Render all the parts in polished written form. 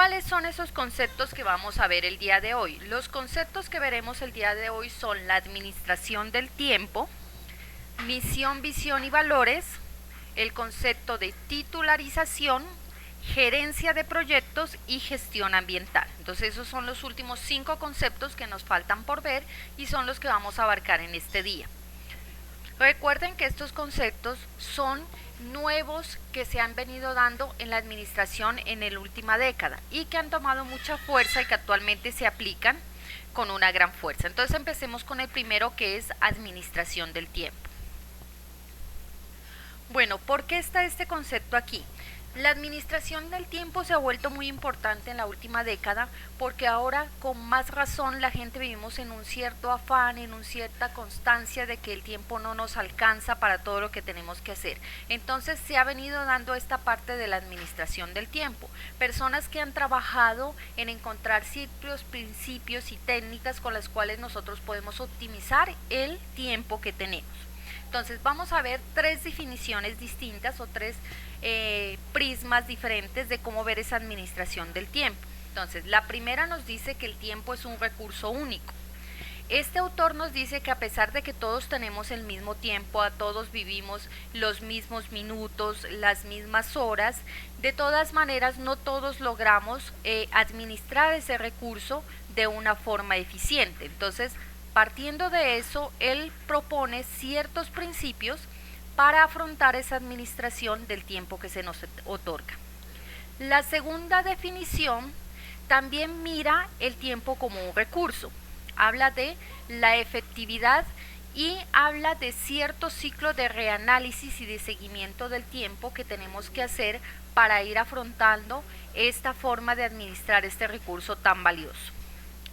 ¿Cuáles son esos conceptos que vamos a ver el día de hoy? Los conceptos que veremos el día de hoy son la administración del tiempo, misión, visión y valores, el concepto de titularización, gerencia de proyectos y gestión ambiental. Entonces esos son los últimos 5 conceptos que nos faltan por ver y son los que vamos a abarcar en este día. Recuerden que estos conceptos son nuevos que se han venido dando en la administración en la última década y que han tomado mucha fuerza y que actualmente se aplican con una gran fuerza. Entonces empecemos con el primero, que es administración del tiempo. Bueno, ¿por qué está este concepto aquí? La administración del tiempo se ha vuelto muy importante en la última década porque ahora con más razón la gente vivimos en un cierto afán, en una cierta constancia de que el tiempo no nos alcanza para todo lo que tenemos que hacer. Entonces se ha venido dando esta parte de la administración del tiempo. Personas que han trabajado en encontrar ciertos principios y técnicas con las cuales nosotros podemos optimizar el tiempo que tenemos. Entonces vamos a ver 3 definiciones distintas o 3 prismas diferentes de cómo ver esa administración del tiempo. Entonces la primera nos dice que el tiempo es un recurso único. Este autor nos dice que a pesar de que todos tenemos el mismo tiempo, a todos vivimos los mismos minutos, las mismas horas, de todas maneras no todos logramos administrar ese recurso de una forma eficiente. Entonces, partiendo de eso, él propone ciertos principios para afrontar esa administración del tiempo que se nos otorga. La segunda definición también mira el tiempo como un recurso. Habla de la efectividad y habla de cierto ciclo de reanálisis y de seguimiento del tiempo que tenemos que hacer para ir afrontando esta forma de administrar este recurso tan valioso.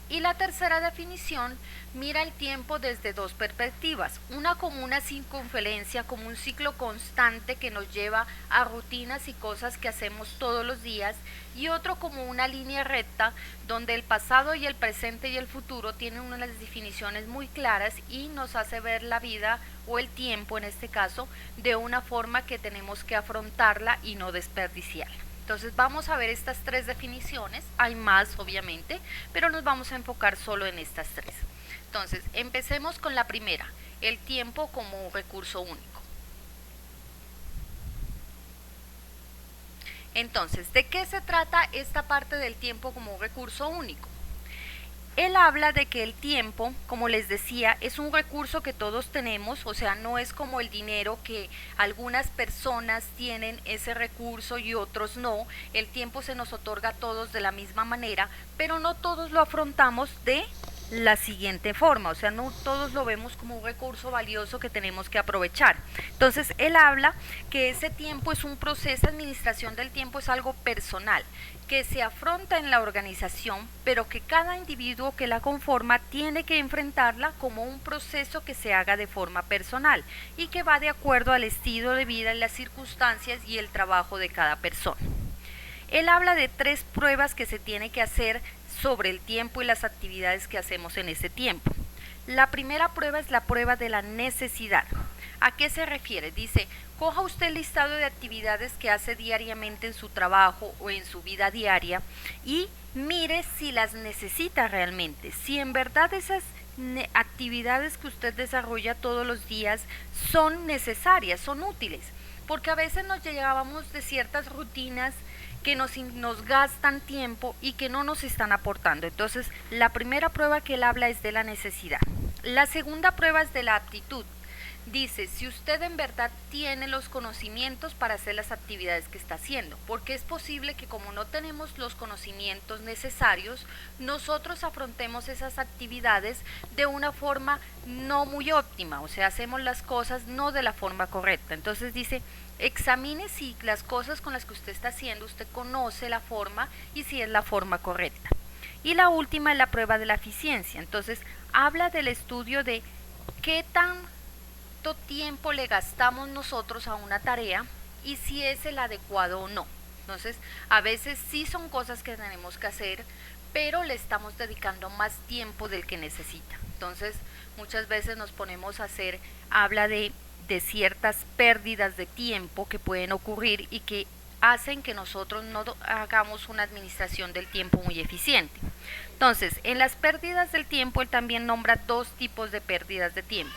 Y la tercera definición mira el tiempo desde 2 perspectivas, una como una circunferencia, como un ciclo constante que nos lleva a rutinas y cosas que hacemos todos los días, y otro como una línea recta donde el pasado y el presente y el futuro tienen unas definiciones muy claras y nos hace ver la vida o el tiempo en este caso de una forma que tenemos que afrontarla y no desperdiciarla. Entonces vamos a ver estas 3 definiciones, hay más obviamente, pero nos vamos a enfocar solo en estas 3. Entonces empecemos con la primera, el tiempo como un recurso único. Entonces, ¿de qué se trata esta parte del tiempo como un recurso único? Él habla de que el tiempo, como les decía, es un recurso que todos tenemos, o sea, no es como el dinero que algunas personas tienen ese recurso y otros no. El tiempo se nos otorga a todos de la misma manera, pero no todos lo afrontamos de la siguiente forma, o sea, no todos lo vemos como un recurso valioso que tenemos que aprovechar. Entonces, él habla que ese tiempo es un proceso, administración del tiempo es algo personal, que se afronta en la organización, pero que cada individuo que la conforma tiene que enfrentarla como un proceso que se haga de forma personal y que va de acuerdo al estilo de vida, las circunstancias y el trabajo de cada persona. Él habla de 3 pruebas que se tiene que hacer sobre el tiempo y las actividades que hacemos en ese tiempo. La primera prueba es la prueba de la necesidad. ¿A qué se refiere? Dice, coja usted el listado de actividades que hace diariamente en su trabajo o en su vida diaria y mire si las necesita realmente, si en verdad esas actividades que usted desarrolla todos los días son necesarias, son útiles, porque a veces nos llegábamos de ciertas rutinas que nos gastan tiempo y que no nos están aportando. Entonces, la primera prueba que él habla es de la necesidad. La segunda prueba es de la aptitud. Dice, si usted en verdad tiene los conocimientos para hacer las actividades que está haciendo, porque es posible que como no tenemos los conocimientos necesarios, nosotros afrontemos esas actividades de una forma no muy óptima, o sea, hacemos las cosas no de la forma correcta. Entonces dice, examine si las cosas con las que usted está haciendo, usted conoce la forma y si es la forma correcta. Y la última es la prueba de la eficiencia. Entonces, habla del estudio de qué tanto tiempo le gastamos nosotros a una tarea y si es el adecuado o no. Entonces, a veces sí son cosas que tenemos que hacer, pero le estamos dedicando más tiempo del que necesita. Entonces, muchas veces nos ponemos a hacer, habla de ciertas pérdidas de tiempo que pueden ocurrir y que hacen que nosotros no hagamos una administración del tiempo muy eficiente. Entonces, en las pérdidas del tiempo, él también nombra dos tipos de pérdidas de tiempo.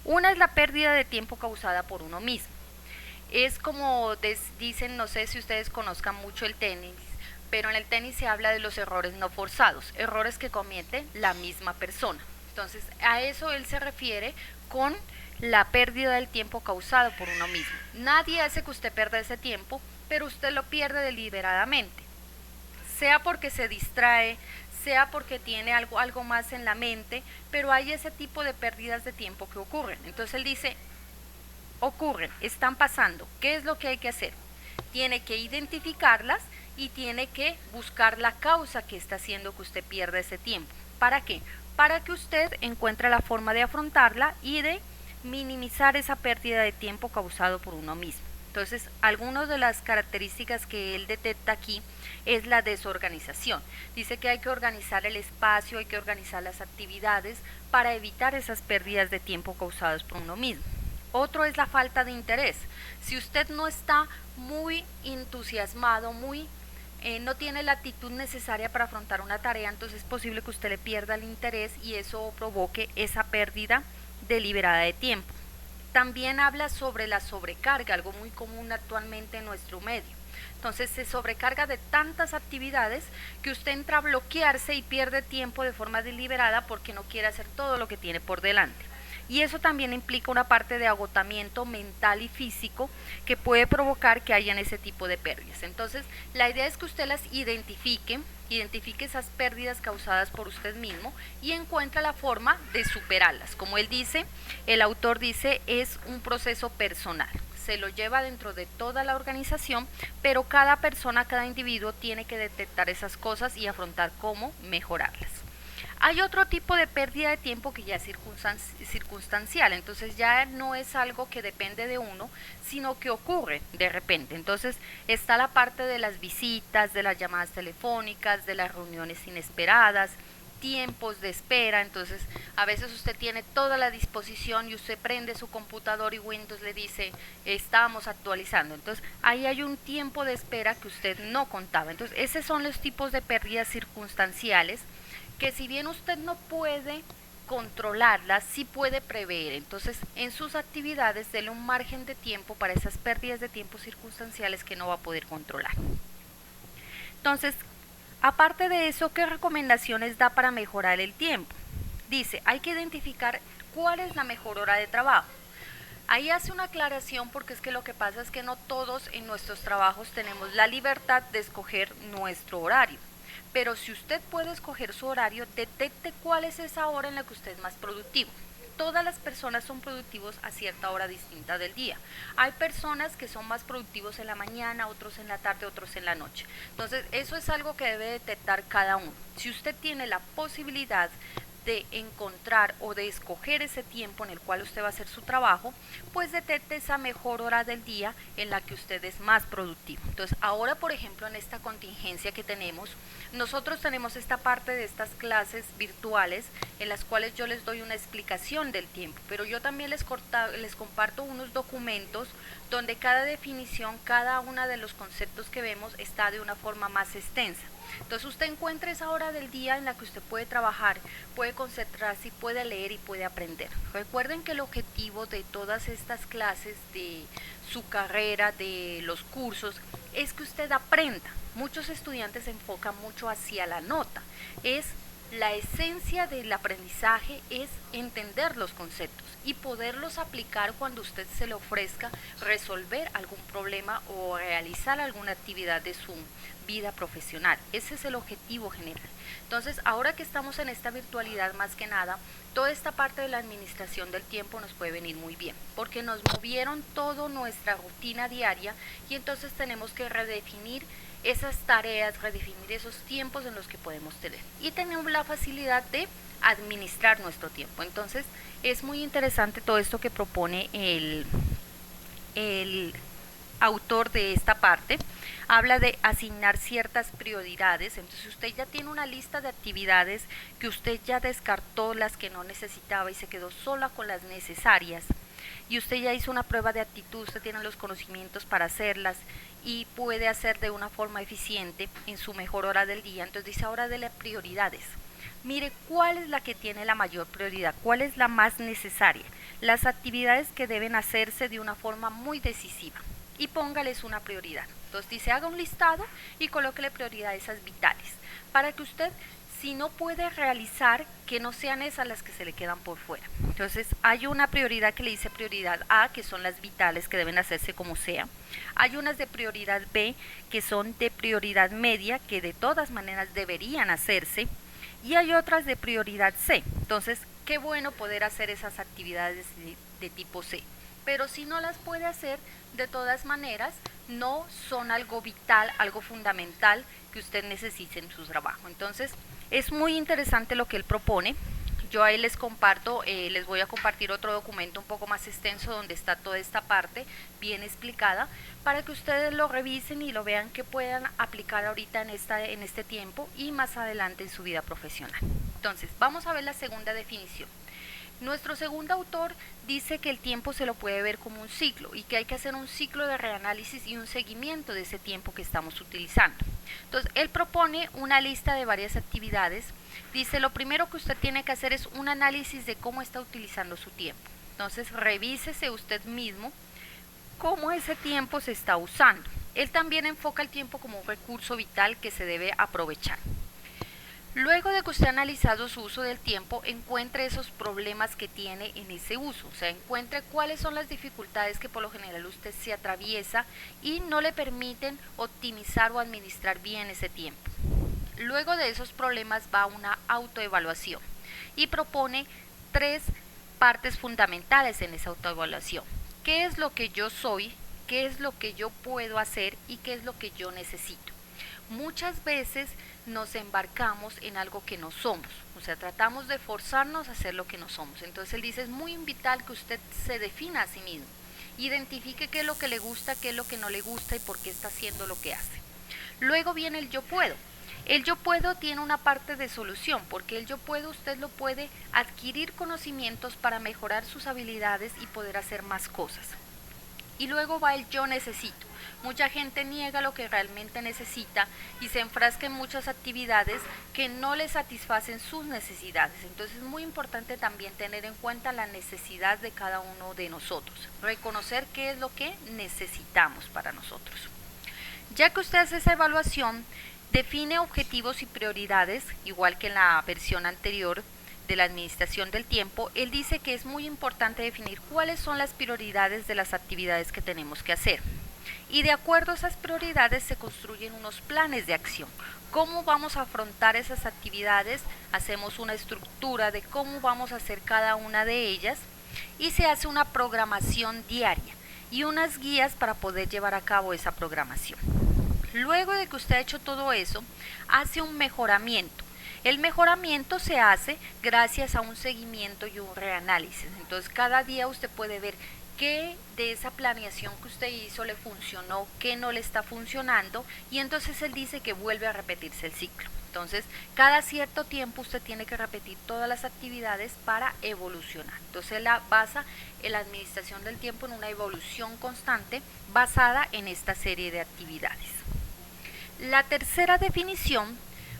Una es la pérdida de tiempo causada por uno mismo. Es como dicen, no sé si ustedes conozcan mucho el tenis, pero en el tenis se habla de los errores no forzados, errores que comete la misma persona. Entonces, a eso él se refiere con la pérdida del tiempo causado por uno mismo. Nadie hace que usted pierda ese tiempo, pero usted lo pierde deliberadamente, sea porque se distrae, sea porque tiene algo más en la mente, pero hay ese tipo de pérdidas de tiempo que ocurren. Entonces él dice, ocurren, están pasando, ¿qué es lo que hay que hacer? Tiene que identificarlas y tiene que buscar la causa que está haciendo que usted pierda ese tiempo. ¿Para qué? Para que usted encuentre la forma de afrontarla y de minimizar esa pérdida de tiempo causado por uno mismo. Entonces, algunas de las características que él detecta aquí es la desorganización. Dice que hay que organizar el espacio, hay que organizar las actividades para evitar esas pérdidas de tiempo causadas por uno mismo. Otro es la falta de interés. Si usted no está muy entusiasmado, no tiene la actitud necesaria para afrontar una tarea, entonces es posible que usted le pierda el interés y eso provoque esa pérdida deliberada de tiempo. También habla sobre la sobrecarga, algo muy común actualmente en nuestro medio. Entonces se sobrecarga de tantas actividades que usted entra a bloquearse y pierde tiempo de forma deliberada porque no quiere hacer todo lo que tiene por delante. Y eso también implica una parte de agotamiento mental y físico que puede provocar que hayan ese tipo de pérdidas. Entonces, la idea es que usted las identifique esas pérdidas causadas por usted mismo y encuentra la forma de superarlas. Como él dice, el autor dice, es un proceso personal. Se lo lleva dentro de toda la organización, pero cada persona, cada individuo tiene que detectar esas cosas y afrontar cómo mejorarlas. Hay otro tipo de pérdida de tiempo que ya es circunstancial, entonces ya no es algo que depende de uno, sino que ocurre de repente. Entonces está la parte de las visitas, de las llamadas telefónicas, de las reuniones inesperadas, tiempos de espera. Entonces a veces usted tiene toda la disposición y usted prende su computador y Windows le dice estamos actualizando, entonces ahí hay un tiempo de espera que usted no contaba. Entonces esos son los tipos de pérdidas circunstanciales que si bien usted no puede controlarlas, sí puede prever. Entonces en sus actividades déle un margen de tiempo para esas pérdidas de tiempo circunstanciales que no va a poder controlar. Entonces, aparte de eso, ¿qué recomendaciones da para mejorar el tiempo? Dice, hay que identificar cuál es la mejor hora de trabajo. Ahí hace una aclaración porque es que lo que pasa es que no todos en nuestros trabajos tenemos la libertad de escoger nuestro horario. Pero si usted puede escoger su horario, detecte cuál es esa hora en la que usted es más productivo. Todas las personas son productivos a cierta hora distinta del día. Hay personas que son más productivos en la mañana, otros en la tarde, otros en la noche. Entonces, eso es algo que debe detectar cada uno. Si usted tiene la posibilidad de encontrar o de escoger ese tiempo en el cual usted va a hacer su trabajo, pues detecte esa mejor hora del día en la que usted es más productivo. Entonces, ahora, por ejemplo, en esta contingencia que tenemos, nosotros tenemos esta parte de estas clases virtuales en las cuales yo les doy una explicación del tiempo, pero yo también les comparto unos documentos donde cada definición, cada uno de los conceptos que vemos está de una forma más extensa. Entonces usted encuentra esa hora del día en la que usted puede trabajar, puede concentrarse y puede leer y puede aprender. Recuerden que el objetivo de todas estas clases, de su carrera, de los cursos, es que usted aprenda. Muchos estudiantes se enfocan mucho hacia la nota. La esencia del aprendizaje es entender los conceptos y poderlos aplicar cuando usted se le ofrezca resolver algún problema o realizar alguna actividad de su vida profesional. Ese es el objetivo general. Entonces, ahora que estamos en esta virtualidad, más que nada, toda esta parte de la administración del tiempo nos puede venir muy bien, porque nos movieron toda nuestra rutina diaria y entonces tenemos que redefinir esas tareas, redefinir esos tiempos en los que podemos tener y tenemos la facilidad de administrar nuestro tiempo. Entonces es muy interesante todo esto que propone el autor de esta parte. Habla de asignar ciertas prioridades. Entonces usted ya tiene una lista de actividades que usted ya descartó las que no necesitaba y se quedó sola con las necesarias, y usted ya hizo una prueba de actitud, usted tiene los conocimientos para hacerlas y puede hacer de una forma eficiente en su mejor hora del día. Entonces dice ahora de las prioridades. Mire cuál es la que tiene la mayor prioridad, cuál es la más necesaria, las actividades que deben hacerse de una forma muy decisiva y póngales una prioridad. Entonces dice haga un listado y colóquele prioridad a esas vitales para que usted, si no puede realizar, que no sean esas las que se le quedan por fuera. Entonces hay una prioridad que le dice prioridad A, que son las vitales que deben hacerse como sea. Hay unas de prioridad B, que son de prioridad media, que de todas maneras deberían hacerse. Y hay otras de prioridad C. Entonces, qué bueno poder hacer esas actividades de tipo C. Pero si no las puede hacer, de todas maneras, no son algo vital, algo fundamental que usted necesite en su trabajo. Entonces, es muy interesante lo que él propone. Yo ahí les comparto, les voy a compartir otro documento un poco más extenso donde está toda esta parte bien explicada para que ustedes lo revisen y lo vean que puedan aplicar ahorita en este tiempo y más adelante en su vida profesional. Entonces, vamos a ver la segunda definición. Nuestro segundo autor dice que el tiempo se lo puede ver como un ciclo y que hay que hacer un ciclo de reanálisis y un seguimiento de ese tiempo que estamos utilizando. Entonces, él propone una lista de varias actividades. Dice, lo primero que usted tiene que hacer es un análisis de cómo está utilizando su tiempo. Entonces, revísese usted mismo cómo ese tiempo se está usando. Él también enfoca el tiempo como un recurso vital que se debe aprovechar. Luego de que usted ha analizado su uso del tiempo, encuentre esos problemas que tiene en ese uso, o sea, encuentre cuáles son las dificultades que por lo general usted se atraviesa y no le permiten optimizar o administrar bien ese tiempo. Luego de esos problemas va una autoevaluación y propone 3 partes fundamentales en esa autoevaluación. ¿Qué es lo que yo soy? ¿Qué es lo que yo puedo hacer? ¿Y qué es lo que yo necesito? Muchas veces nos embarcamos en algo que no somos, o sea, tratamos de forzarnos a hacer lo que no somos. Entonces él dice, es muy vital que usted se defina a sí mismo, identifique qué es lo que le gusta, qué es lo que no le gusta y por qué está haciendo lo que hace. Luego viene el yo puedo. El yo puedo tiene una parte de solución, porque el yo puedo usted lo puede adquirir conocimientos para mejorar sus habilidades y poder hacer más cosas. Y luego va el yo necesito. Mucha gente niega lo que realmente necesita y se enfrasca en muchas actividades que no le satisfacen sus necesidades. Entonces es muy importante también tener en cuenta la necesidad de cada uno de nosotros, reconocer qué es lo que necesitamos para nosotros. Ya que usted hace esa evaluación, define objetivos y prioridades, igual que en la versión anterior de la administración del tiempo. Él dice que es muy importante definir cuáles son las prioridades de las actividades que tenemos que hacer. Y de acuerdo a esas prioridades se construyen unos planes de acción. ¿Cómo vamos a afrontar esas actividades? Hacemos una estructura de cómo vamos a hacer cada una de ellas y se hace una programación diaria y unas guías para poder llevar a cabo esa programación. Luego de que usted ha hecho todo eso, hace un mejoramiento. El mejoramiento se hace gracias a un seguimiento y un reanálisis. Entonces cada día usted puede ver qué de esa planeación que usted hizo le funcionó, qué no le está funcionando, y entonces él dice que vuelve a repetirse el ciclo. Entonces cada cierto tiempo usted tiene que repetir todas las actividades para evolucionar. Entonces él basa la administración del tiempo en una evolución constante basada en esta serie de actividades. La tercera definición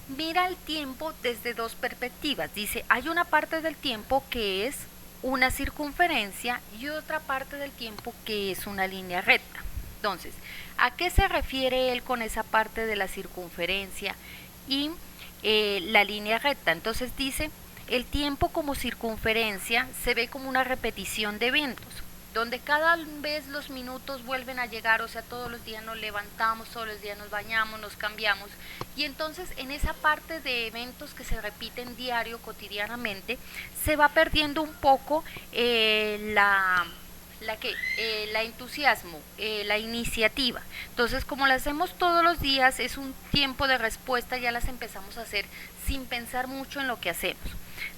mira el tiempo desde 2 perspectivas. Dice, hay una parte del tiempo que es una circunferencia y otra parte del tiempo que es una línea recta. Entonces, ¿a qué se refiere él con esa parte de la circunferencia y la línea recta? Entonces dice, el tiempo como circunferencia se ve como una repetición de eventos, donde cada vez los minutos vuelven a llegar, o sea, todos los días nos levantamos, todos los días nos bañamos, nos cambiamos, y entonces en esa parte de eventos que se repiten diario, cotidianamente, se va perdiendo un poco el entusiasmo, la iniciativa. Entonces, como lo hacemos todos los días, es un tiempo de respuesta, ya las empezamos a hacer sin pensar mucho en lo que hacemos.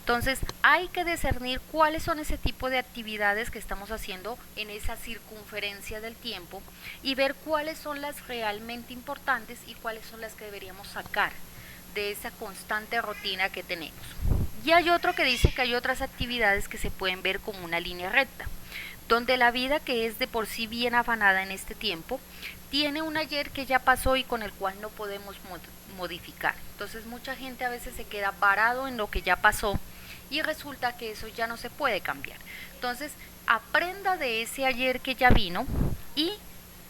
Entonces hay que discernir cuáles son ese tipo de actividades que estamos haciendo en esa circunferencia del tiempo y ver cuáles son las realmente importantes y cuáles son las que deberíamos sacar de esa constante rutina que tenemos. Y hay otro que dice que hay otras actividades que se pueden ver como una línea recta, donde la vida, que es de por sí bien afanada en este tiempo, tiene un ayer que ya pasó y con el cual no podemos modificar. Entonces mucha gente a veces se queda varado en lo que ya pasó y resulta que eso ya no se puede cambiar. Entonces aprenda de ese ayer que ya vino y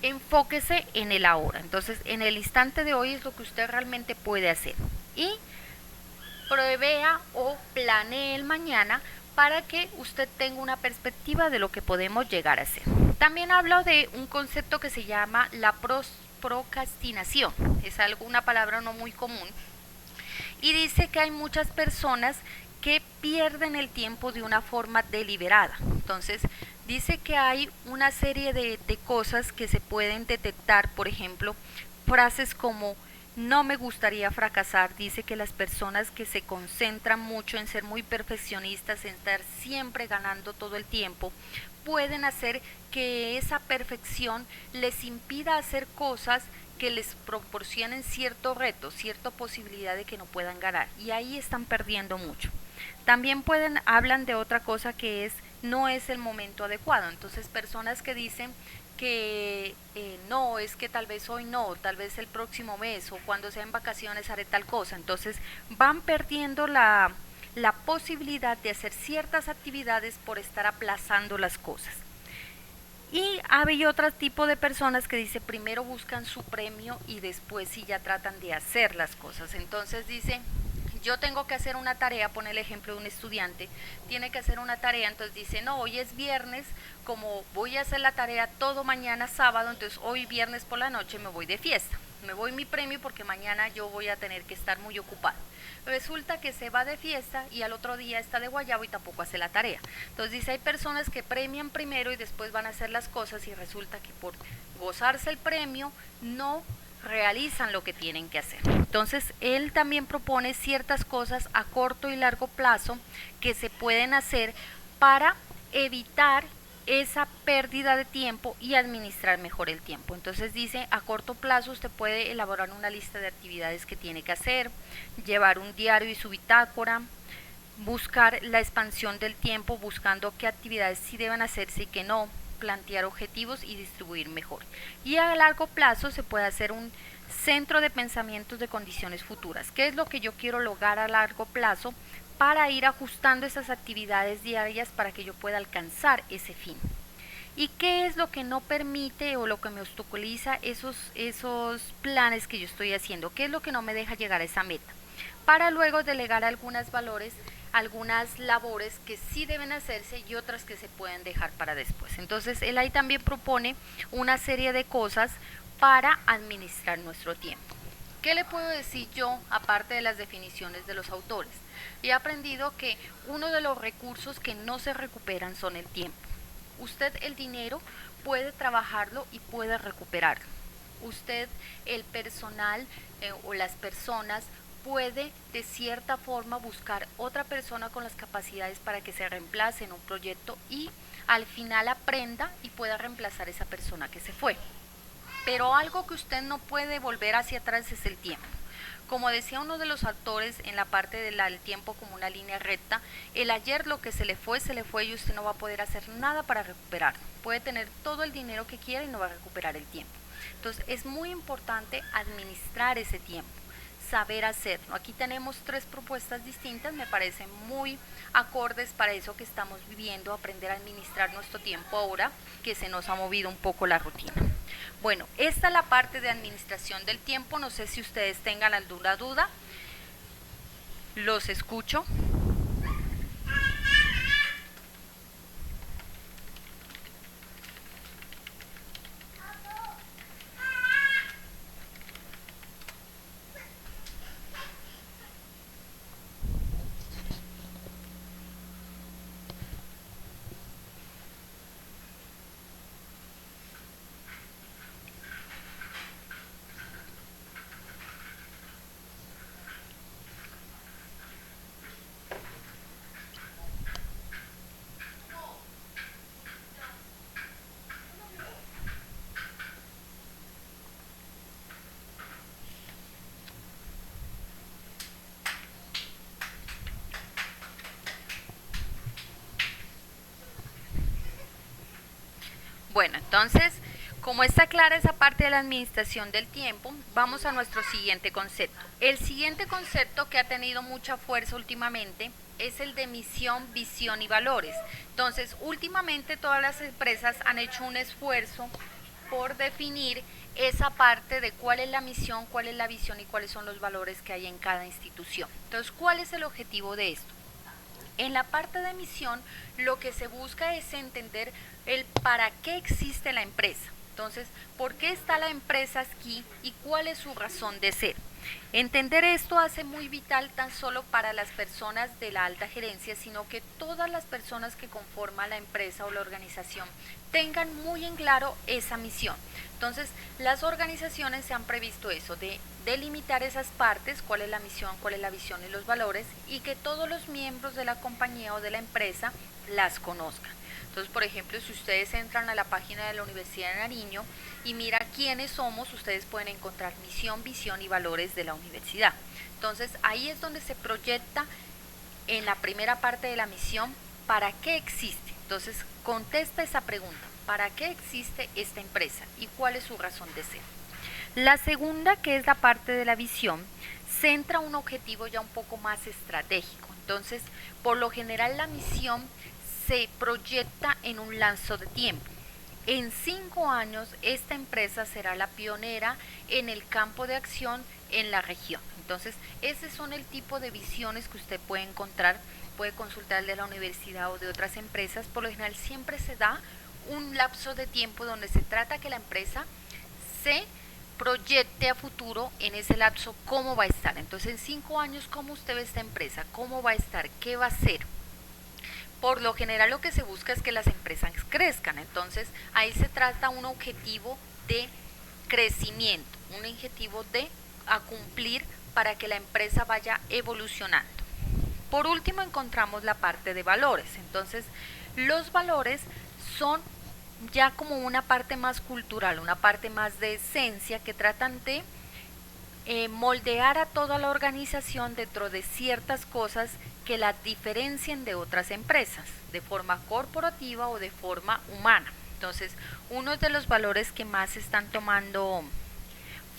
enfóquese en el ahora. Entonces en el instante de hoy es lo que usted realmente puede hacer y prevea o planee el mañana para que usted tenga una perspectiva de lo que podemos llegar a hacer. También hablo de un concepto que se llama la procrastinación. Es una palabra no muy común. Y dice que hay muchas personas que pierden el tiempo de una forma deliberada. Entonces, dice que hay una serie de cosas que se pueden detectar, por ejemplo, frases como no me gustaría fracasar. Dice que las personas que se concentran mucho en ser muy perfeccionistas, en estar siempre ganando todo el tiempo, pueden hacer que esa perfección les impida hacer cosas que les proporcionen cierto reto, cierta posibilidad de que no puedan ganar, y ahí están perdiendo mucho. También hablan de otra cosa que es no es el momento adecuado. Entonces personas que dicen que no, es que tal vez hoy no, tal vez el próximo mes o cuando sea en vacaciones haré tal cosa. Entonces van perdiendo la posibilidad de hacer ciertas actividades por estar aplazando las cosas. Y hay otro tipo de personas que dice primero buscan su premio y después sí ya tratan de hacer las cosas. Entonces dice, yo tengo que hacer una tarea, pone el ejemplo de un estudiante, tiene que hacer una tarea, entonces dice, no, hoy es viernes, como voy a hacer la tarea todo mañana sábado, entonces hoy viernes por la noche me voy de fiesta, me voy mi premio porque mañana yo voy a tener que estar muy ocupado. Resulta que se va de fiesta y al otro día está de guayabo y tampoco hace la tarea. Entonces dice, hay personas que premian primero y después van a hacer las cosas y resulta que por gozarse el premio no realizan lo que tienen que hacer. Entonces él también propone ciertas cosas a corto y largo plazo que se pueden hacer para evitar esa pérdida de tiempo y administrar mejor el tiempo. Entonces dice, a corto plazo usted puede elaborar una lista de actividades que tiene que hacer, llevar un diario y su bitácora, buscar la expansión del tiempo buscando qué actividades sí deben hacerse y qué no, plantear objetivos y distribuir mejor. Y a largo plazo se puede hacer un centro de pensamientos de condiciones futuras. ¿Qué es lo que yo quiero lograr a largo plazo para ir ajustando esas actividades diarias para que yo pueda alcanzar ese fin? ¿Y qué es lo que no permite o lo que me obstaculiza esos planes que yo estoy haciendo? ¿Qué es lo que no me deja llegar a esa meta? Para luego delegar algunas labores que sí deben hacerse y otras que se pueden dejar para después. Entonces él ahí también propone una serie de cosas para administrar nuestro tiempo. ¿Qué le puedo decir yo aparte de las definiciones de los autores? He aprendido que uno de los recursos que no se recuperan son el tiempo. Usted el dinero puede trabajarlo y puede recuperarlo. Usted el personal o las personas puede de cierta forma buscar otra persona con las capacidades para que se reemplace en un proyecto y al final aprenda y pueda reemplazar a esa persona que se fue. Pero algo que usted no puede volver hacia atrás es el tiempo. Como decía uno de los autores en la parte del tiempo como una línea recta, el ayer lo que se le fue y usted no va a poder hacer nada para recuperarlo. Puede tener todo el dinero que quiera y no va a recuperar el tiempo. Entonces es muy importante administrar ese tiempo, saber hacerlo. Aquí tenemos 3 propuestas distintas, me parecen muy acordes para eso que estamos viviendo, aprender a administrar nuestro tiempo ahora que se nos ha movido un poco la rutina. Bueno, esta es la parte de administración del tiempo, no sé si ustedes tengan alguna duda, los escucho. Bueno, entonces, Como está clara esa parte de la administración del tiempo, vamos a nuestro siguiente concepto. El siguiente concepto que ha tenido mucha fuerza últimamente es el de misión, visión y valores. Entonces, últimamente todas las empresas han hecho un esfuerzo por definir esa parte de cuál es la misión, cuál es la visión y cuáles son los valores que hay en cada institución. Entonces, ¿cuál es el objetivo de esto? En la parte de misión, lo que se busca es entender el para qué existe la empresa. Entonces, ¿por qué está la empresa aquí y cuál es su razón de ser? Entender esto hace muy vital tan solo para las personas de la alta gerencia, sino que todas las personas que conforman la empresa o la organización tengan muy en claro esa misión. Entonces, las organizaciones se han previsto eso, de delimitar esas partes, cuál es la misión, cuál es la visión y los valores, y que todos los miembros de la compañía o de la empresa las conozcan. Entonces, por ejemplo, si ustedes entran a la página de la Universidad de Nariño y mira quiénes somos, ustedes pueden encontrar misión, visión y valores de la universidad. Entonces, ahí es donde se proyecta en la primera parte de la misión, ¿para qué existe? Entonces, contesta esa pregunta, ¿para qué existe esta empresa y cuál es su razón de ser? La segunda, que es la parte de la visión, centra un objetivo ya un poco más estratégico. Entonces, por lo general la misión se proyecta en un lapso de tiempo. En 5 años esta empresa será la pionera en el campo de acción en la región. Entonces, ese son el tipo de visiones que usted puede encontrar, puede consultar de la universidad o de otras empresas. Por lo general siempre se da un lapso de tiempo donde se trata que la empresa se proyecte a futuro en ese lapso cómo va a estar. Entonces, en 5 años, ¿cómo usted ve esta empresa? ¿Cómo va a estar? ¿Qué va a hacer? Por lo general lo que se busca es que las empresas crezcan, entonces ahí se trata un objetivo de crecimiento, un objetivo de a cumplir para que la empresa vaya evolucionando. Por último encontramos la parte de valores, entonces los valores son ya como una parte más cultural, una parte más de esencia que tratan de moldear a toda la organización dentro de ciertas cosas que la diferencien de otras empresas, de forma corporativa o de forma humana. Entonces, uno de los valores que más están tomando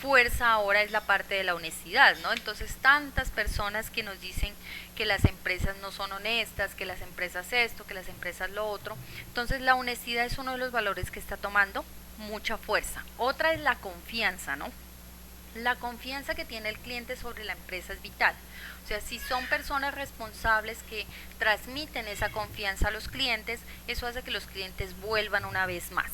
fuerza ahora es la parte de la honestidad, ¿no? Entonces, tantas personas que nos dicen que las empresas no son honestas, que las empresas esto, que las empresas lo otro. Entonces, la honestidad es uno de los valores que está tomando mucha fuerza. Otra es la confianza, ¿no? La confianza que tiene el cliente sobre la empresa es vital. O sea, si son personas responsables que transmiten esa confianza a los clientes, eso hace que los clientes vuelvan una vez más.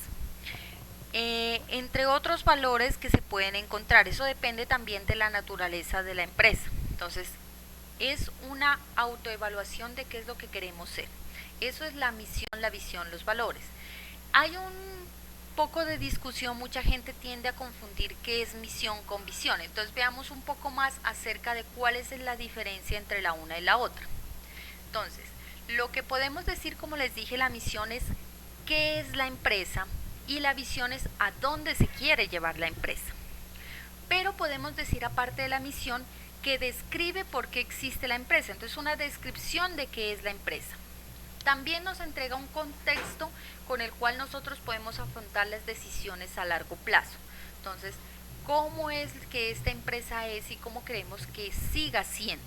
Entre otros valores que se pueden encontrar, eso depende también de la naturaleza de la empresa. Entonces, es una autoevaluación de qué es lo que queremos ser. Eso es la misión, la visión, los valores. Hay un poco de discusión, mucha gente tiende a confundir qué es misión con visión. Entonces veamos un poco más acerca de cuál es la diferencia entre la una y la otra. Entonces, lo que podemos decir, como les dije, la misión es qué es la empresa y la visión es a dónde se quiere llevar la empresa. Pero podemos decir, aparte de la misión, que describe por qué existe la empresa. Entonces, una descripción de qué es la empresa. También nos entrega un contexto con el cual nosotros podemos afrontar las decisiones a largo plazo. Entonces, ¿cómo es que esta empresa es y cómo queremos que siga siendo?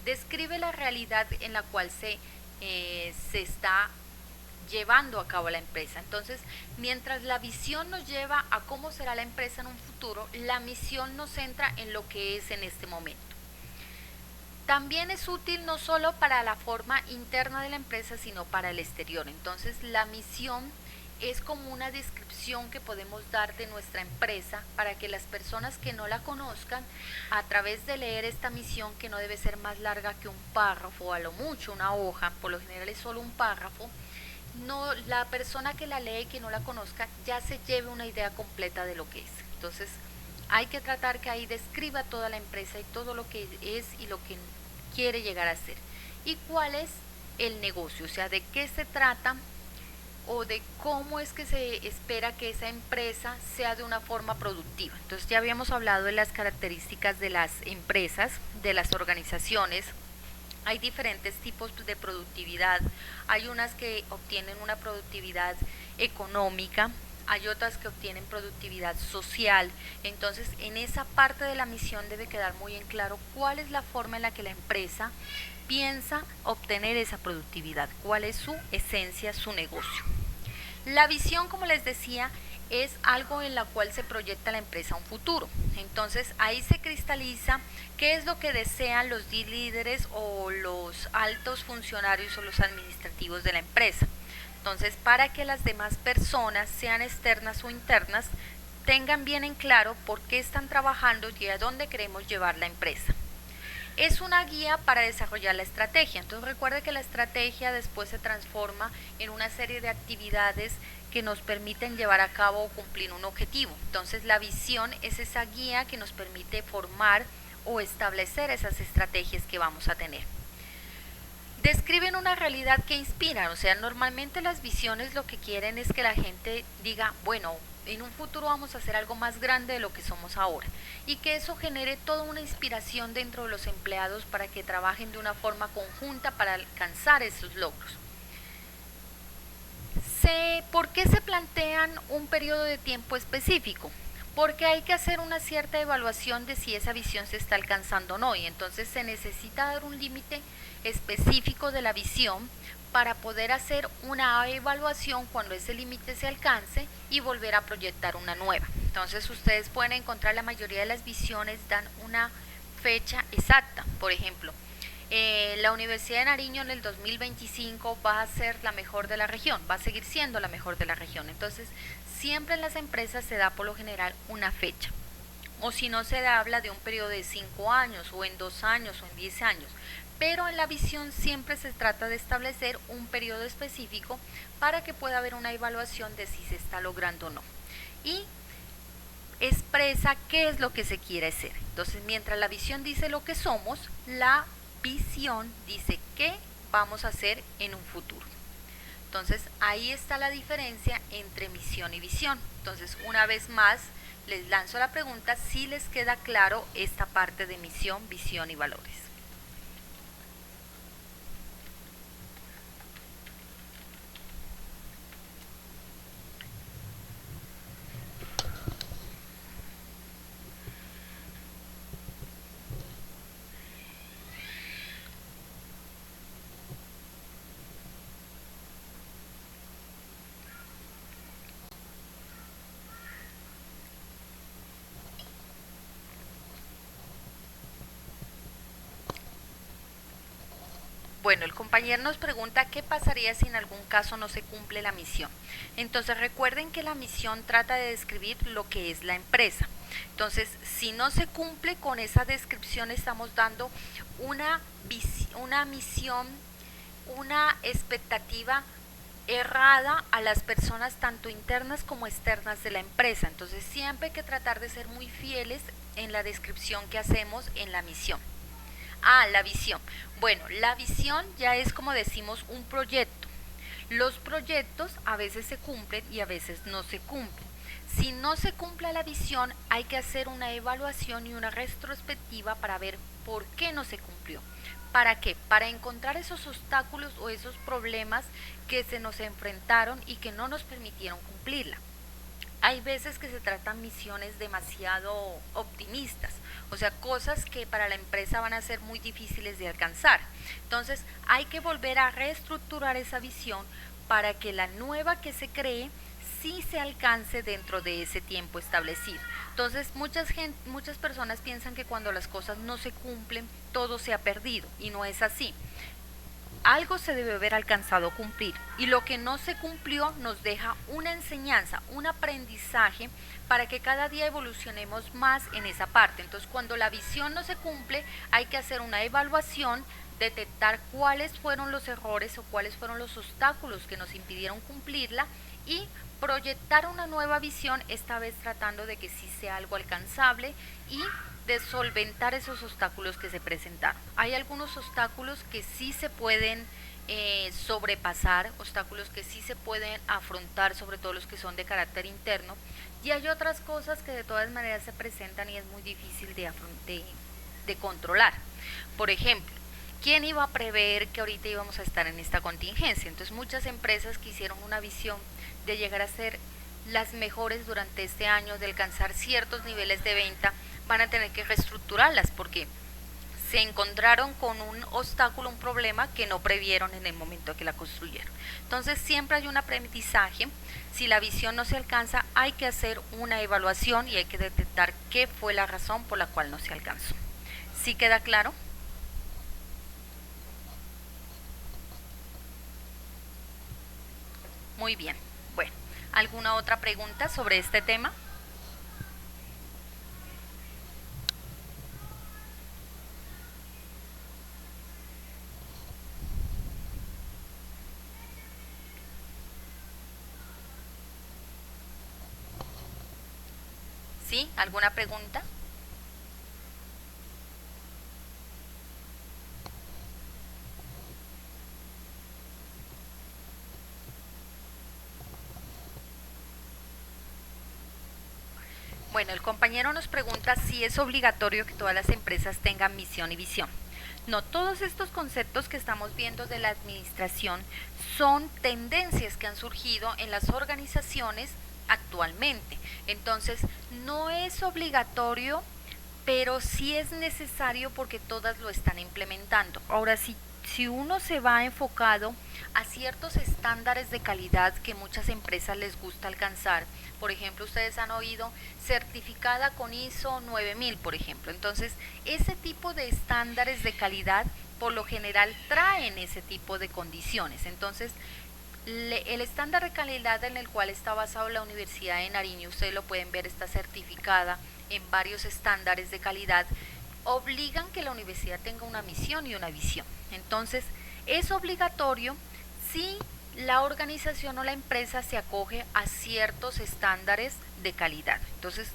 Describe la realidad en la cual se está llevando a cabo la empresa. Entonces, mientras la visión nos lleva a cómo será la empresa en un futuro, la misión nos centra en lo que es en este momento. También es útil no solo para la forma interna de la empresa, sino para el exterior. Entonces, la misión es como una descripción que podemos dar de nuestra empresa para que las personas que no la conozcan, a través de leer esta misión, que no debe ser más larga que un párrafo, a lo mucho una hoja, por lo general es solo un párrafo, no, la persona que la lee y que no la conozca ya se lleve una idea completa de lo que es. Entonces, hay que tratar que ahí describa toda la empresa y todo lo que es y lo que quiere llegar a ser. Y cuál es el negocio, o sea, de qué se trata o de cómo es que se espera que esa empresa sea de una forma productiva. Entonces, ya habíamos hablado de las características de las empresas, de las organizaciones. Hay diferentes tipos de productividad. Hay unas que obtienen una productividad económica, hay otras que obtienen productividad social. Entonces, en esa parte de la misión debe quedar muy en claro cuál es la forma en la que la empresa piensa obtener esa productividad, cuál es su esencia, su negocio. La visión, como les decía, es algo en la cual se proyecta la empresa a un futuro. Entonces ahí se cristaliza qué es lo que desean los líderes o los altos funcionarios o los administrativos de la empresa. Entonces, para que las demás personas, sean externas o internas, tengan bien en claro por qué están trabajando y a dónde queremos llevar la empresa. Es una guía para desarrollar la estrategia. Entonces recuerde que la estrategia después se transforma en una serie de actividades que nos permiten llevar a cabo o cumplir un objetivo. Entonces la visión es esa guía que nos permite formar o establecer esas estrategias que vamos a tener. Describen una realidad que inspira, o sea, normalmente las visiones lo que quieren es que la gente diga, bueno, en un futuro vamos a hacer algo más grande de lo que somos ahora, y que eso genere toda una inspiración dentro de los empleados para que trabajen de una forma conjunta para alcanzar esos logros. ¿Por qué se plantean un periodo de tiempo específico? Porque hay que hacer una cierta evaluación de si esa visión se está alcanzando o no, y entonces se necesita dar un límite específico de la visión para poder hacer una evaluación cuando ese límite se alcance y volver a proyectar una nueva. Entonces ustedes pueden encontrar la mayoría de las visiones dan una fecha exacta. Por ejemplo, la Universidad de Nariño en el 2025 va a ser la mejor de la región, va a seguir siendo la mejor de la región. Entonces siempre en las empresas se da por lo general una fecha, o si no se habla de un periodo de 5 años o en 2 años o en 10 años, pero en la visión siempre se trata de establecer un periodo específico para que pueda haber una evaluación de si se está logrando o no, y expresa qué es lo que se quiere hacer. Entonces mientras la visión dice lo que somos, la visión dice qué vamos a hacer en un futuro. Entonces ahí está la diferencia entre misión y visión. Entonces una vez más les lanzo la pregunta si les queda claro esta parte de misión, visión y valores. Bueno, el compañero nos pregunta qué pasaría si en algún caso no se cumple la misión. Entonces recuerden que la misión trata de describir lo que es la empresa. Entonces, si no se cumple con esa descripción, estamos dando una misión, una expectativa errada a las personas tanto internas como externas de la empresa. Entonces siempre hay que tratar de ser muy fieles en la descripción que hacemos en la misión. La visión. Bueno, la visión ya es, como decimos, un proyecto. Los proyectos a veces se cumplen y a veces no se cumplen. Si no se cumple la visión, hay que hacer una evaluación y una retrospectiva para ver por qué no se cumplió. ¿Para qué? Para encontrar esos obstáculos o esos problemas que se nos enfrentaron y que no nos permitieron cumplirla. Hay veces que se tratan misiones demasiado optimistas, o sea, cosas que para la empresa van a ser muy difíciles de alcanzar. Entonces hay que volver a reestructurar esa visión para que la nueva que se cree sí se alcance dentro de ese tiempo establecido. Entonces muchas personas piensan que cuando las cosas no se cumplen, todo se ha perdido, y no es así. Algo se debe haber alcanzado a cumplir, y lo que no se cumplió nos deja una enseñanza, un aprendizaje para que cada día evolucionemos más en esa parte. Entonces cuando la visión no se cumple, hay que hacer una evaluación, detectar cuáles fueron los errores o cuáles fueron los obstáculos que nos impidieron cumplirla y proyectar una nueva visión, esta vez tratando de que sí sea algo alcanzable y de solventar esos obstáculos que se presentaron. Hay algunos obstáculos que sí se pueden sobrepasar, obstáculos que sí se pueden afrontar, sobre todo los que son de carácter interno, y hay otras cosas que de todas maneras se presentan y es muy difícil de controlar. Por ejemplo, ¿quién iba a prever que ahorita íbamos a estar en esta contingencia? Entonces muchas empresas que hicieron una visión de llegar a ser las mejores durante este año, de alcanzar ciertos niveles de venta, van a tener que reestructurarlas porque se encontraron con un obstáculo, un problema que no previeron en el momento que la construyeron. Entonces siempre hay un aprendizaje. Si la visión no se alcanza, hay que hacer una evaluación y hay que detectar qué fue la razón por la cual no se alcanzó. ¿Sí queda claro? Muy bien. Bueno, ¿alguna otra pregunta sobre este tema? ¿Sí? ¿Alguna pregunta? Bueno, el compañero nos pregunta si es obligatorio que todas las empresas tengan misión y visión. No, todos estos conceptos que estamos viendo de la administración son tendencias que han surgido en las organizaciones actualmente. Entonces, no es obligatorio, pero sí es necesario porque todas lo están implementando. Ahora, si uno se va enfocado a ciertos estándares de calidad que muchas empresas les gusta alcanzar, por ejemplo, ustedes han oído certificada con ISO 9000, por ejemplo. Entonces, ese tipo de estándares de calidad por lo general traen ese tipo de condiciones. Entonces, el estándar de calidad en el cual está basado la Universidad de Nariño, ustedes lo pueden ver, está certificada en varios estándares de calidad, obligan que la universidad tenga una misión y una visión. Entonces, es obligatorio si la organización o la empresa se acoge a ciertos estándares de calidad. Entonces,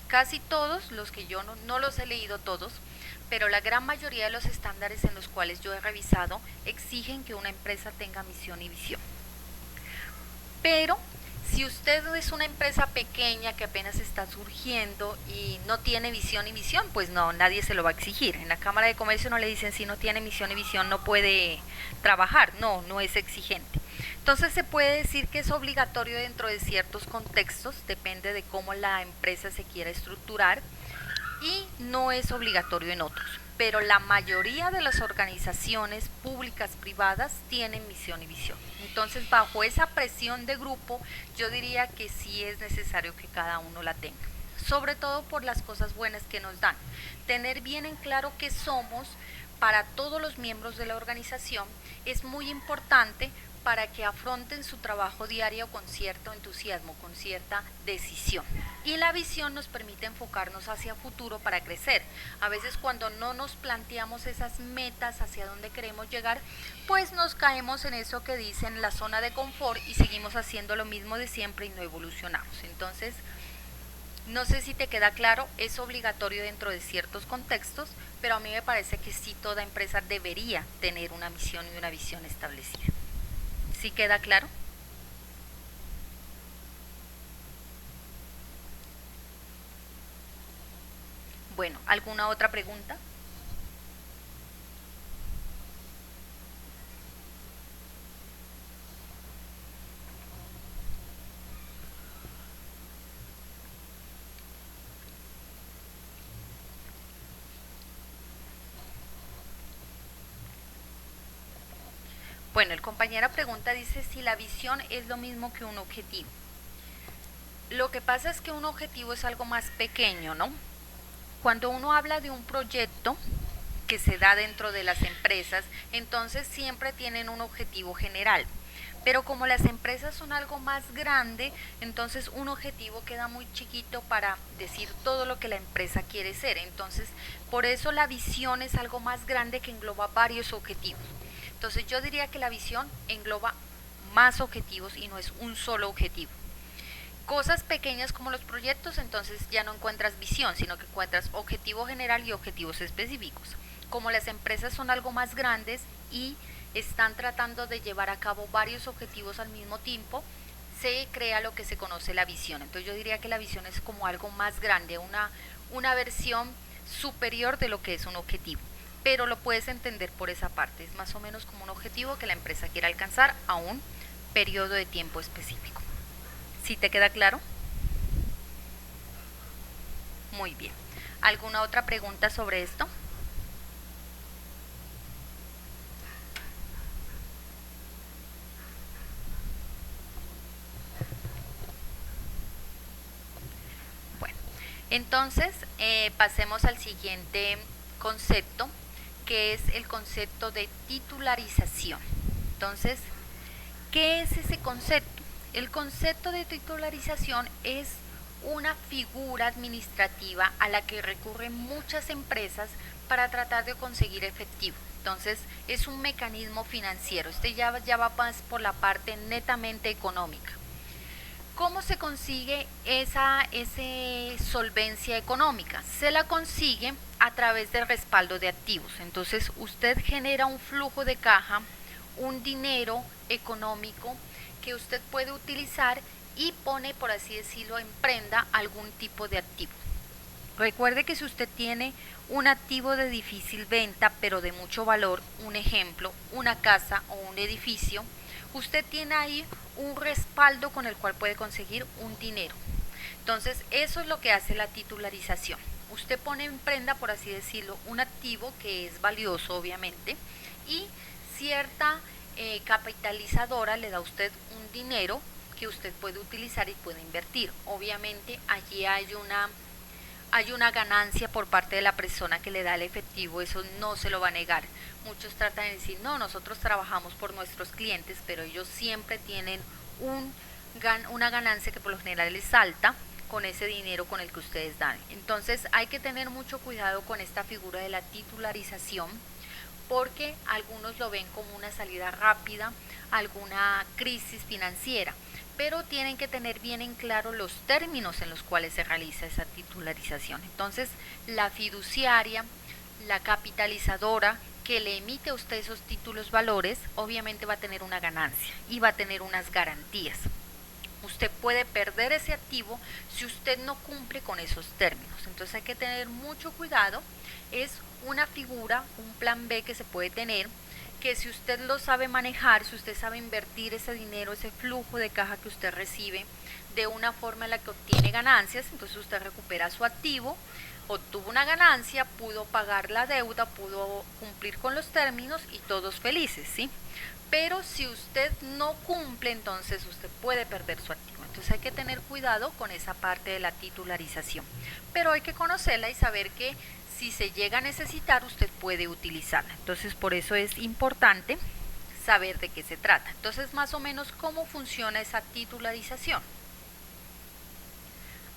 casi todos, los que yo no los he leído todos, pero la gran mayoría de los estándares en los cuales yo he revisado exigen que una empresa tenga misión y visión. Pero si usted es una empresa pequeña que apenas está surgiendo y no tiene visión y visión, pues no, nadie se lo va a exigir. En la Cámara de Comercio no le dicen si no tiene misión y visión no puede trabajar, no es exigente. Entonces se puede decir que es obligatorio dentro de ciertos contextos, depende de cómo la empresa se quiera estructurar, y no es obligatorio en otros. Pero la mayoría de las organizaciones públicas privadas tienen misión y visión. Entonces, bajo esa presión de grupo, yo diría que sí es necesario que cada uno la tenga. Sobre todo por las cosas buenas que nos dan. Tener bien en claro qué somos para todos los miembros de la organización es muy importante para que afronten su trabajo diario con cierto entusiasmo, con cierta decisión. Y la visión nos permite enfocarnos hacia futuro para crecer. A veces cuando no nos planteamos esas metas hacia dónde queremos llegar, pues nos caemos en eso que dicen la zona de confort y seguimos haciendo lo mismo de siempre y no evolucionamos. Entonces, no sé si te queda claro, es obligatorio dentro de ciertos contextos, pero a mí me parece que sí toda empresa debería tener una misión y una visión establecida. ¿Sí queda claro? Bueno, ¿alguna otra pregunta? Bueno, el compañera pregunta, dice si la visión es lo mismo que un objetivo. Lo que pasa es que un objetivo es algo más pequeño, ¿no? Cuando uno habla de un proyecto que se da dentro de las empresas, entonces siempre tienen un objetivo general. Pero como las empresas son algo más grande, entonces un objetivo queda muy chiquito para decir todo lo que la empresa quiere ser. Entonces, por eso la visión es algo más grande que engloba varios objetivos. Entonces, yo diría que la visión engloba más objetivos y no es un solo objetivo. Cosas pequeñas como los proyectos, entonces ya no encuentras visión, sino que encuentras objetivo general y objetivos específicos. Como las empresas son algo más grandes y están tratando de llevar a cabo varios objetivos al mismo tiempo, se crea lo que se conoce la visión. Entonces yo diría que la visión es como algo más grande, una versión superior de lo que es un objetivo. Pero lo puedes entender por esa parte, es más o menos como un objetivo que la empresa quiere alcanzar a un periodo de tiempo específico. ¿Sí te queda claro? Muy bien. ¿Alguna otra pregunta sobre esto? Bueno, entonces pasemos al siguiente concepto, que es el concepto de titularización. Entonces, ¿qué es ese concepto? El concepto de titularización es una figura administrativa a la que recurren muchas empresas para tratar de conseguir efectivo. Entonces, es un mecanismo financiero. Este ya va más por la parte netamente económica. ¿Cómo se consigue esa solvencia económica? Se la consigue a través del respaldo de activos. Entonces, usted genera un flujo de caja, un dinero económico que usted puede utilizar y pone, por así decirlo, en prenda algún tipo de activo. Recuerde que si usted tiene un activo de difícil venta pero de mucho valor, un ejemplo, una casa o un edificio, usted tiene ahí un respaldo con el cual puede conseguir un dinero. Entonces, eso es lo que hace la titularización. Usted pone en prenda, por así decirlo, un activo que es valioso, obviamente, y cierta capitalizadora le da a usted un dinero que usted puede utilizar y puede invertir. Obviamente, allí hay una ganancia por parte de la persona que le da el efectivo, eso no se lo va a negar. Muchos tratan de decir, no, nosotros trabajamos por nuestros clientes, pero ellos siempre tienen una ganancia que por lo general es alta con ese dinero con el que ustedes dan. Entonces hay que tener mucho cuidado con esta figura de la titularización, porque algunos lo ven como una salida rápida, alguna crisis financiera, pero tienen que tener bien en claro los términos en los cuales se realiza esa titularización. Entonces, la fiduciaria, la capitalizadora que le emite a usted esos títulos valores, obviamente va a tener una ganancia y va a tener unas garantías. Usted puede perder ese activo si usted no cumple con esos términos. Entonces hay que tener mucho cuidado. Es una figura, un plan B que se puede tener, que si usted lo sabe manejar, si usted sabe invertir ese dinero, ese flujo de caja que usted recibe de una forma en la que obtiene ganancias, entonces usted recupera su activo, obtuvo una ganancia, pudo pagar la deuda, pudo cumplir con los términos y todos felices, ¿sí? Pero si usted no cumple, entonces usted puede perder su activo. Entonces hay que tener cuidado con esa parte de la titularización. Pero hay que conocerla y saber que si se llega a necesitar, usted puede utilizarla. Entonces por eso es importante saber de qué se trata. Entonces, más o menos, ¿cómo funciona esa titularización?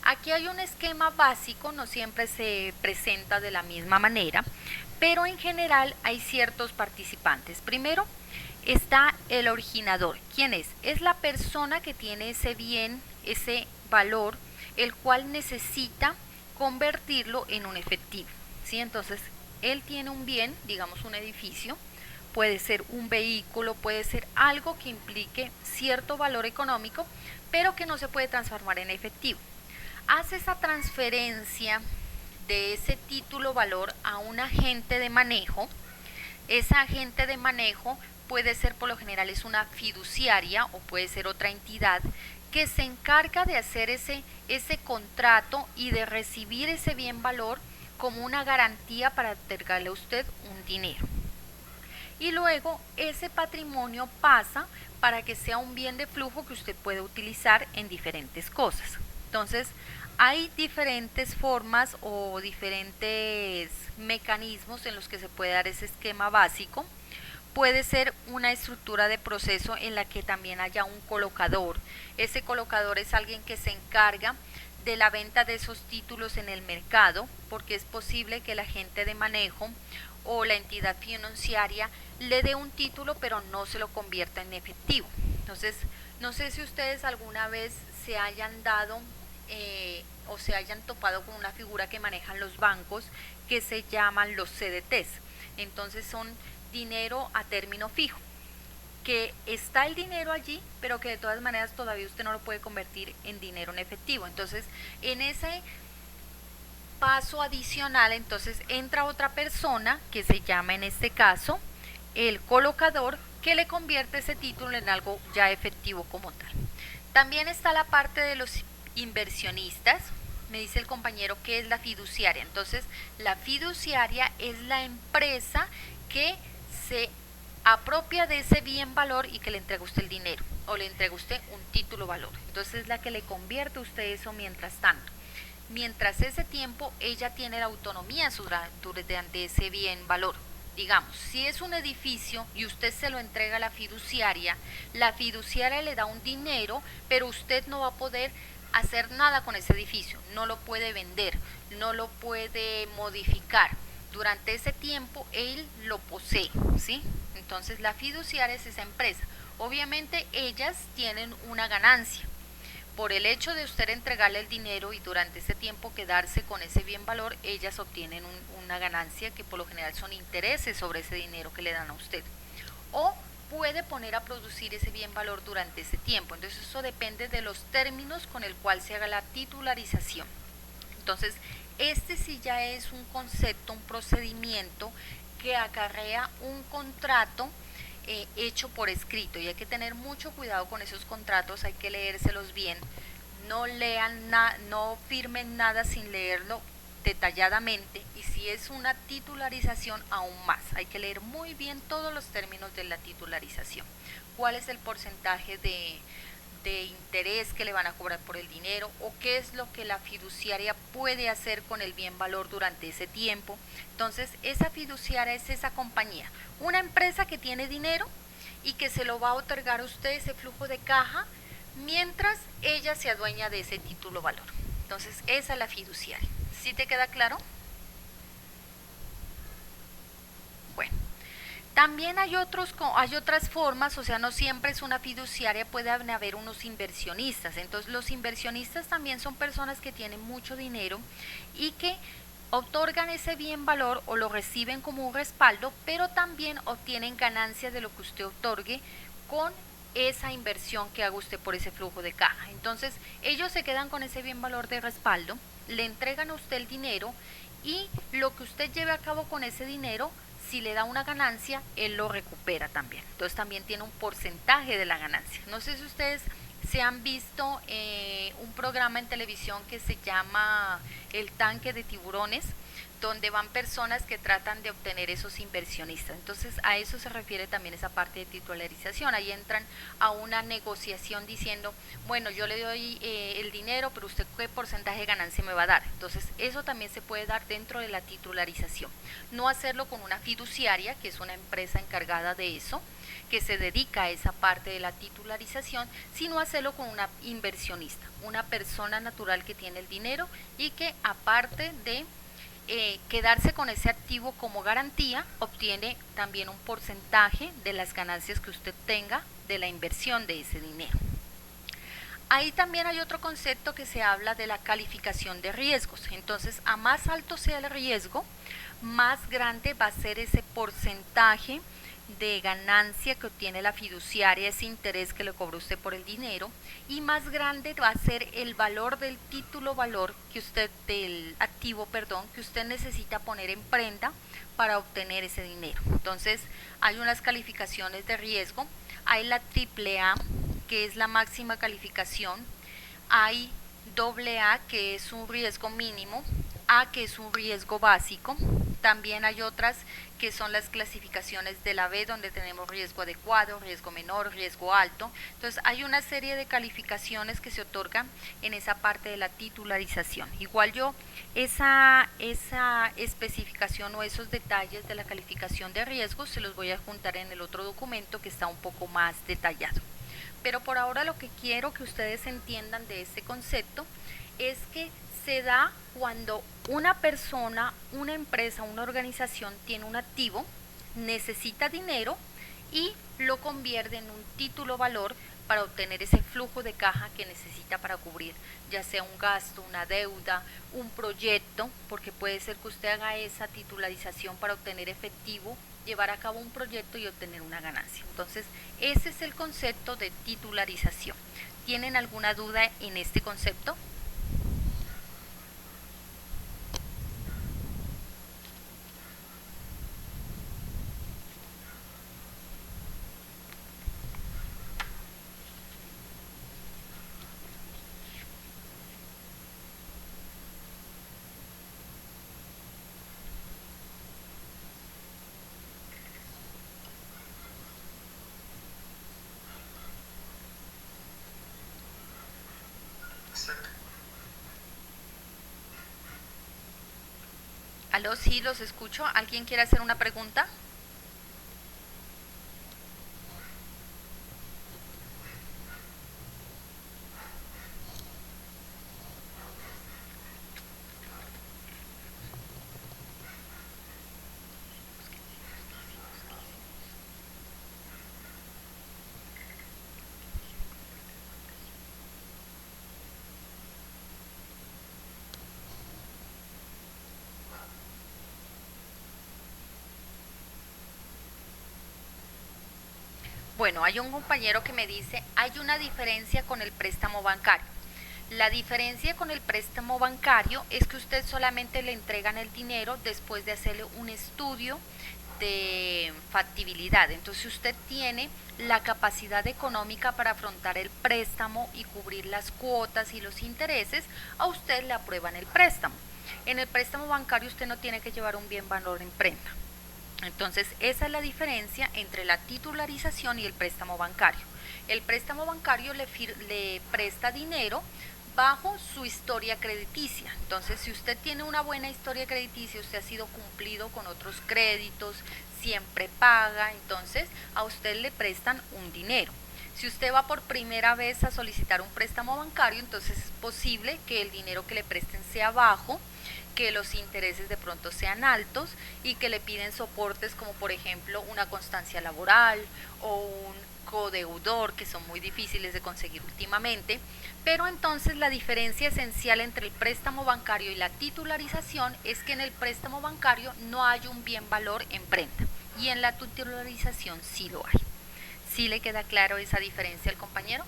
Aquí hay un esquema básico, no siempre se presenta de la misma manera, pero en general hay ciertos participantes. Primero está el originador. ¿Quién es? Es la persona que tiene ese bien, ese valor, el cual necesita convertirlo en un efectivo, ¿sí? Entonces, él tiene un bien, digamos un edificio, puede ser un vehículo, puede ser algo que implique cierto valor económico, pero que no se puede transformar en efectivo. Hace esa transferencia de ese título valor a un agente de manejo. Esa agente de manejo puede ser, por lo general, es una fiduciaria o puede ser otra entidad que se encarga de hacer ese contrato y de recibir ese bien valor como una garantía para entregarle a usted un dinero. Y luego ese patrimonio pasa para que sea un bien de flujo que usted puede utilizar en diferentes cosas. Entonces, hay diferentes formas o diferentes mecanismos en los que se puede dar ese esquema básico. Puede ser una estructura de proceso en la que también haya un colocador. Ese colocador es alguien que se encarga de la venta de esos títulos en el mercado, porque es posible que el agente de manejo o la entidad financiaria le dé un título pero no se lo convierta en efectivo. Entonces, no sé si ustedes alguna vez se hayan dado o se hayan topado con una figura que manejan los bancos que se llaman los CDTs. Entonces son dinero a término fijo, que está el dinero allí, pero que de todas maneras todavía usted no lo puede convertir en dinero en efectivo. Entonces, en ese paso adicional, entonces entra otra persona que se llama en este caso el colocador, que le convierte ese título en algo ya efectivo como tal. También está la parte de los inversionistas. Me dice el compañero que es la fiduciaria. Entonces, la fiduciaria es la empresa que se apropia de ese bien valor y que le entrega usted el dinero o le entrega usted un título valor. Entonces es la que le convierte a usted eso mientras tanto. Mientras ese tiempo ella tiene la autonomía durante ese bien valor. Digamos, si es un edificio y usted se lo entrega a la fiduciaria le da un dinero, pero usted no va a poder hacer nada con ese edificio, no lo puede vender, no lo puede modificar. Durante ese tiempo él lo posee, ¿sí? Entonces la fiduciaria es esa empresa. Obviamente ellas tienen una ganancia. Por el hecho de usted entregarle el dinero y durante ese tiempo quedarse con ese bien valor, ellas obtienen una ganancia que por lo general son intereses sobre ese dinero que le dan a usted. O puede poner a producir ese bien valor durante ese tiempo. Entonces eso depende de los términos con el cual se haga la titularización. Entonces este sí ya es un concepto, un procedimiento que acarrea un contrato hecho por escrito, y hay que tener mucho cuidado con esos contratos, hay que leérselos bien, no lean no firmen nada sin leerlo detalladamente, y si es una titularización aún más, hay que leer muy bien todos los términos de la titularización, cuál es el porcentaje de interés que le van a cobrar por el dinero o qué es lo que la fiduciaria puede hacer con el bien valor durante ese tiempo. Entonces esa fiduciaria es esa compañía, una empresa que tiene dinero y que se lo va a otorgar a usted ese flujo de caja mientras ella se adueña de ese título valor. Entonces esa es la fiduciaria. ¿Sí te queda claro? Bueno. También hay otras formas, o sea, no siempre es una fiduciaria, puede haber unos inversionistas. Entonces, los inversionistas también son personas que tienen mucho dinero y que otorgan ese bien valor o lo reciben como un respaldo, pero también obtienen ganancias de lo que usted otorgue con esa inversión que haga usted por ese flujo de caja. Entonces, ellos se quedan con ese bien valor de respaldo, le entregan a usted el dinero y lo que usted lleve a cabo con ese dinero, si le da una ganancia, él lo recupera también. Entonces también tiene un porcentaje de la ganancia. No sé si ustedes se han visto un programa en televisión que se llama El tanque de tiburones, donde van personas que tratan de obtener esos inversionistas. Entonces a eso se refiere también esa parte de titularización. Ahí entran a una negociación diciendo, bueno, yo le doy el dinero, pero usted qué porcentaje de ganancia me va a dar. Entonces eso también se puede dar dentro de la titularización. No hacerlo con una fiduciaria, que es una empresa encargada de eso, que se dedica a esa parte de la titularización, sino hacerlo con una inversionista, una persona natural que tiene el dinero y que aparte de quedarse con ese activo como garantía, obtiene también un porcentaje de las ganancias que usted tenga de la inversión de ese dinero. Ahí también hay otro concepto que se habla de la calificación de riesgos. Entonces, a más alto sea el riesgo, más grande va a ser ese porcentaje de ganancia que obtiene la fiduciaria, ese interés que le cobra usted por el dinero, y más grande va a ser el valor del título valor que usted, del activo, perdón, que usted necesita poner en prenda para obtener ese dinero. Entonces hay unas calificaciones de riesgo, hay la AAA, que es la máxima calificación, hay AA, que es un riesgo mínimo, A, que es un riesgo básico. También hay otras que son las clasificaciones de la B, donde tenemos riesgo adecuado, riesgo menor, riesgo alto. Entonces hay una serie de calificaciones que se otorgan en esa parte de la titularización. Igual yo esa especificación o esos detalles de la calificación de riesgos se los voy a juntar en el otro documento que está un poco más detallado. Pero por ahora lo que quiero que ustedes entiendan de este concepto es que se da cuando una persona, una empresa, una organización tiene un activo, necesita dinero y lo convierte en un título valor para obtener ese flujo de caja que necesita para cubrir ya sea un gasto, una deuda, un proyecto, porque puede ser que usted haga esa titularización para obtener efectivo, llevar a cabo un proyecto y obtener una ganancia. Entonces, ese es el concepto de titularización. ¿Tienen alguna duda en este concepto? Aló, sí, los escucho. ¿Alguien quiere hacer una pregunta? Bueno, hay un compañero que me dice, hay una diferencia con el préstamo bancario. La diferencia con el préstamo bancario es que usted solamente le entregan el dinero después de hacerle un estudio de factibilidad. Entonces usted tiene la capacidad económica para afrontar el préstamo y cubrir las cuotas y los intereses, a usted le aprueban el préstamo. En el préstamo bancario usted no tiene que llevar un bien valor en prenda. Entonces, esa es la diferencia entre la titularización y el préstamo bancario. El préstamo bancario le presta dinero bajo su historia crediticia. Entonces, si usted tiene una buena historia crediticia, usted ha sido cumplido con otros créditos, siempre paga, entonces a usted le prestan un dinero. Si usted va por primera vez a solicitar un préstamo bancario, entonces es posible que el dinero que le presten sea bajo, que los intereses de pronto sean altos y que le piden soportes como por ejemplo una constancia laboral o un codeudor, que son muy difíciles de conseguir últimamente. Pero entonces la diferencia esencial entre el préstamo bancario y la titularización es que en el préstamo bancario no hay un bien valor en prenda y en la titularización sí lo hay. ¿Sí le queda claro esa diferencia al compañero?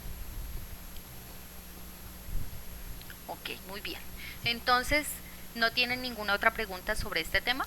Ok, muy bien. Entonces, ¿no tienen ninguna otra pregunta sobre este tema?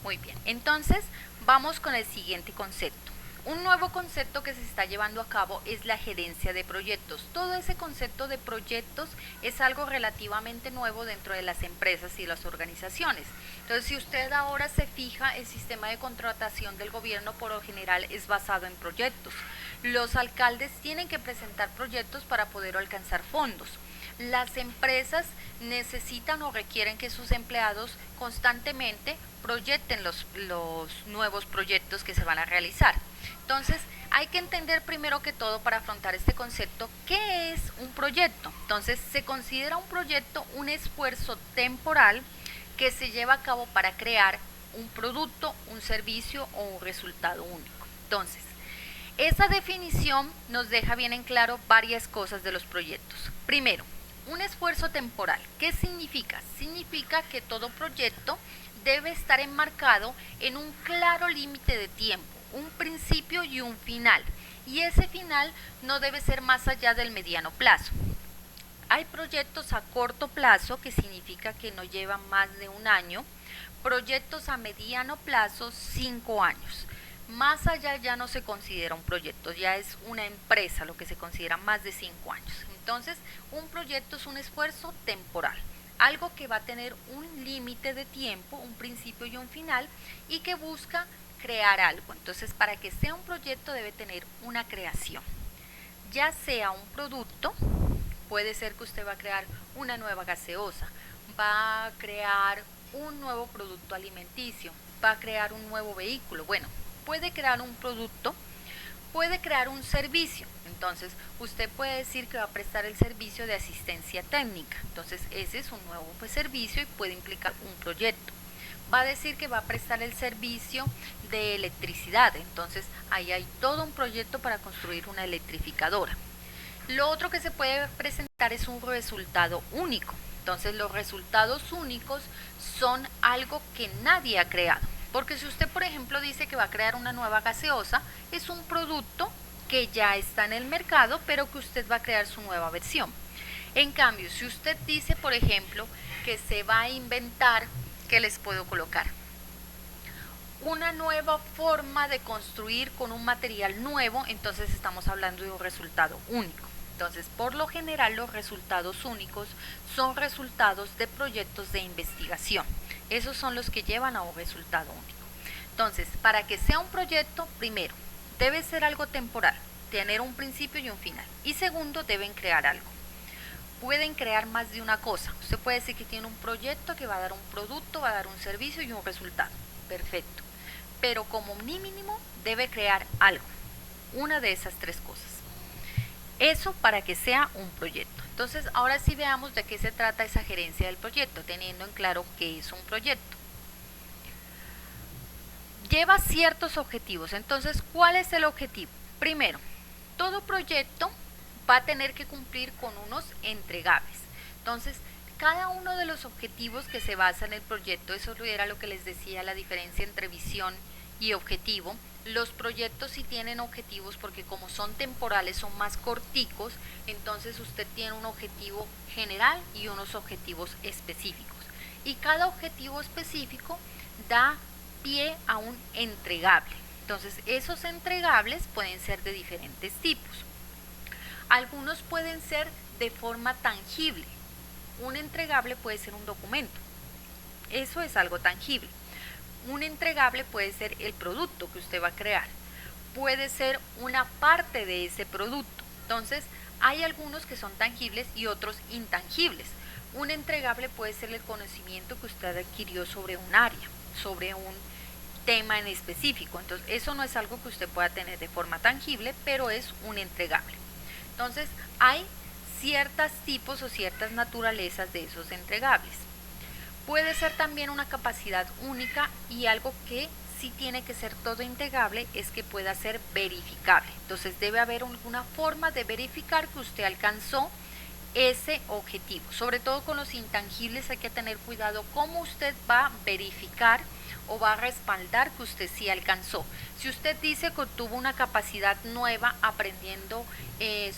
Muy bien, entonces vamos con el siguiente concepto. Un nuevo concepto que se está llevando a cabo es la gerencia de proyectos. Todo ese concepto de proyectos es algo relativamente nuevo dentro de las empresas y las organizaciones. Entonces, si usted ahora se fija, el sistema de contratación del gobierno por lo general es basado en proyectos. Los alcaldes tienen que presentar proyectos para poder alcanzar fondos. Las empresas necesitan o requieren que sus empleados constantemente proyecten los nuevos proyectos que se van a realizar. Entonces, hay que entender primero que todo, para afrontar este concepto, ¿qué es un proyecto? Entonces, se considera un proyecto un esfuerzo temporal que se lleva a cabo para crear un producto, un servicio o un resultado único. Entonces, esa definición nos deja bien en claro varias cosas de los proyectos. Primero, un esfuerzo temporal. ¿Qué significa? Significa que todo proyecto debe estar enmarcado en un claro límite de tiempo, un principio y un final. Y ese final no debe ser más allá del mediano plazo. Hay proyectos a corto plazo, que significa que no llevan más de un año. Proyectos a mediano plazo, 5 años. Más allá ya no se considera un proyecto, ya es una empresa lo que se considera más de 5 años. Entonces, un proyecto es un esfuerzo temporal, algo que va a tener un límite de tiempo, un principio y un final, y que busca crear algo. Entonces, para que sea un proyecto debe tener una creación, ya sea un producto. Puede ser que usted va a crear una nueva gaseosa, va a crear un nuevo producto alimenticio, va a crear un nuevo vehículo. Bueno, puede crear un producto, puede crear un servicio. Entonces, usted puede decir que va a prestar el servicio de asistencia técnica. Entonces, ese es un nuevo servicio y puede implicar un proyecto. Va a decir que va a prestar el servicio de electricidad. Entonces, ahí hay todo un proyecto para construir una electrificadora. Lo otro que se puede presentar es un resultado único. Entonces, los resultados únicos son algo que nadie ha creado. Porque si usted, por ejemplo, dice que va a crear una nueva gaseosa, es un producto que ya está en el mercado, pero que usted va a crear su nueva versión. En cambio, si usted dice, por ejemplo, que se va a inventar, ¿qué les puedo colocar? Una nueva forma de construir con un material nuevo, entonces estamos hablando de un resultado único. Entonces, por lo general, los resultados únicos son resultados de proyectos de investigación. Esos son los que llevan a un resultado único. Entonces, para que sea un proyecto, primero, debe ser algo temporal, tener un principio y un final. Y segundo, deben crear algo. Pueden crear más de una cosa. Usted puede decir que tiene un proyecto que va a dar un producto, va a dar un servicio y un resultado. Perfecto. Pero como mínimo debe crear algo. Una de esas tres cosas. Eso para que sea un proyecto. Entonces, ahora sí veamos de qué se trata esa gerencia del proyecto, teniendo en claro qué es un proyecto. Lleva ciertos objetivos. Entonces, ¿cuál es el objetivo? Primero, todo proyecto va a tener que cumplir con unos entregables. Entonces, cada uno de los objetivos que se basa en el proyecto, eso era lo que les decía, la diferencia entre visión y objetivo. Los proyectos sí tienen objetivos porque como son temporales, son más corticos, entonces usted tiene un objetivo general y unos objetivos específicos. Y cada objetivo específico da pie a un entregable. Entonces, esos entregables pueden ser de diferentes tipos. Algunos pueden ser de forma tangible. Un entregable puede ser un documento. Eso es algo tangible. Un entregable puede ser el producto que usted va a crear. Puede ser una parte de ese producto. Entonces, hay algunos que son tangibles y otros intangibles. Un entregable puede ser el conocimiento que usted adquirió sobre un área, sobre un tema en específico. Entonces, eso no es algo que usted pueda tener de forma tangible, pero es un entregable. Entonces, hay ciertos tipos o ciertas naturalezas de esos entregables. Puede ser también una capacidad única y algo que sí tiene que ser todo entregable es que pueda ser verificable. Entonces, debe haber alguna forma de verificar que usted alcanzó ese objetivo. Sobre todo con los intangibles hay que tener cuidado cómo usted va a verificar o va a respaldar que usted sí alcanzó. Si usted dice que tuvo una capacidad nueva aprendiendo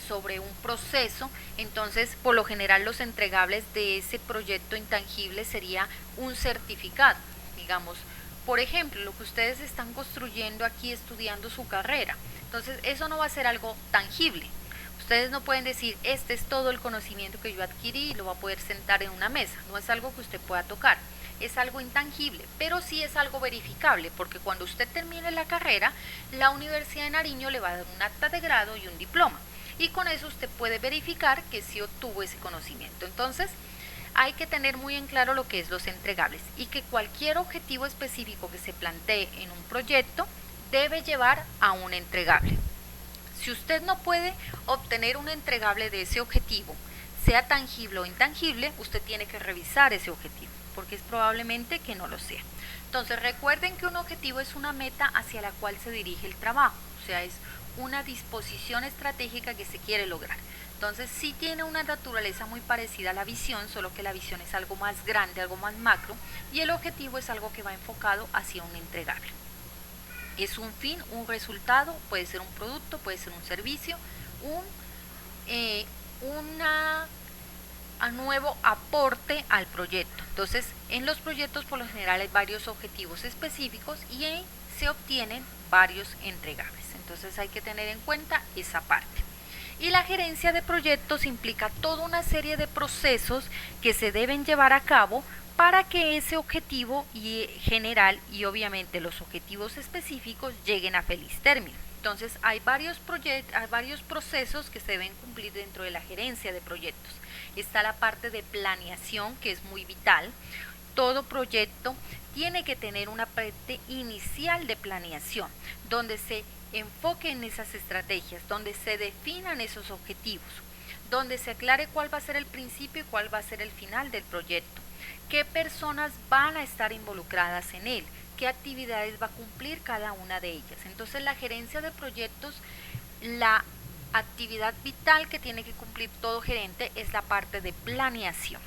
sobre un proceso, entonces por lo general los entregables de ese proyecto intangible sería un certificado. Digamos, por ejemplo, lo que ustedes están construyendo aquí estudiando su carrera. Entonces eso no va a ser algo tangible. Ustedes no pueden decir, este es todo el conocimiento que yo adquirí y lo va a poder sentar en una mesa. No es algo que usted pueda tocar. Es algo intangible, pero sí es algo verificable, porque cuando usted termine la carrera, la Universidad de Nariño le va a dar un acta de grado y un diploma. Y con eso usted puede verificar que sí obtuvo ese conocimiento. Entonces, hay que tener muy en claro lo que es los entregables y que cualquier objetivo específico que se plantee en un proyecto debe llevar a un entregable. Si usted no puede obtener un entregable de ese objetivo, sea tangible o intangible, usted tiene que revisar ese objetivo, porque es probablemente que no lo sea. Entonces, recuerden que un objetivo es una meta hacia la cual se dirige el trabajo, o sea, es una disposición estratégica que se quiere lograr. Entonces, sí tiene una naturaleza muy parecida a la visión, solo que la visión es algo más grande, algo más macro, y el objetivo es algo que va enfocado hacia un entregable. Es un fin, un resultado, puede ser un producto, puede ser un servicio, un nuevo aporte al proyecto. Entonces, en los proyectos por lo general hay varios objetivos específicos y se obtienen varios entregables. Entonces, hay que tener en cuenta esa parte. Y la gerencia de proyectos implica toda una serie de procesos que se deben llevar a cabo para que ese objetivo general y obviamente los objetivos específicos lleguen a feliz término. Entonces, hay varios procesos que se deben cumplir dentro de la gerencia de proyectos. Está la parte de planeación, que es muy vital. Todo proyecto tiene que tener una parte inicial de planeación, donde se enfoque en esas estrategias, donde se definan esos objetivos, donde se aclare cuál va a ser el principio y cuál va a ser el final del proyecto, qué personas van a estar involucradas en él, qué actividades va a cumplir cada una de ellas. Entonces, la gerencia de proyectos, la actividad vital que tiene que cumplir todo gerente es la parte de planeación.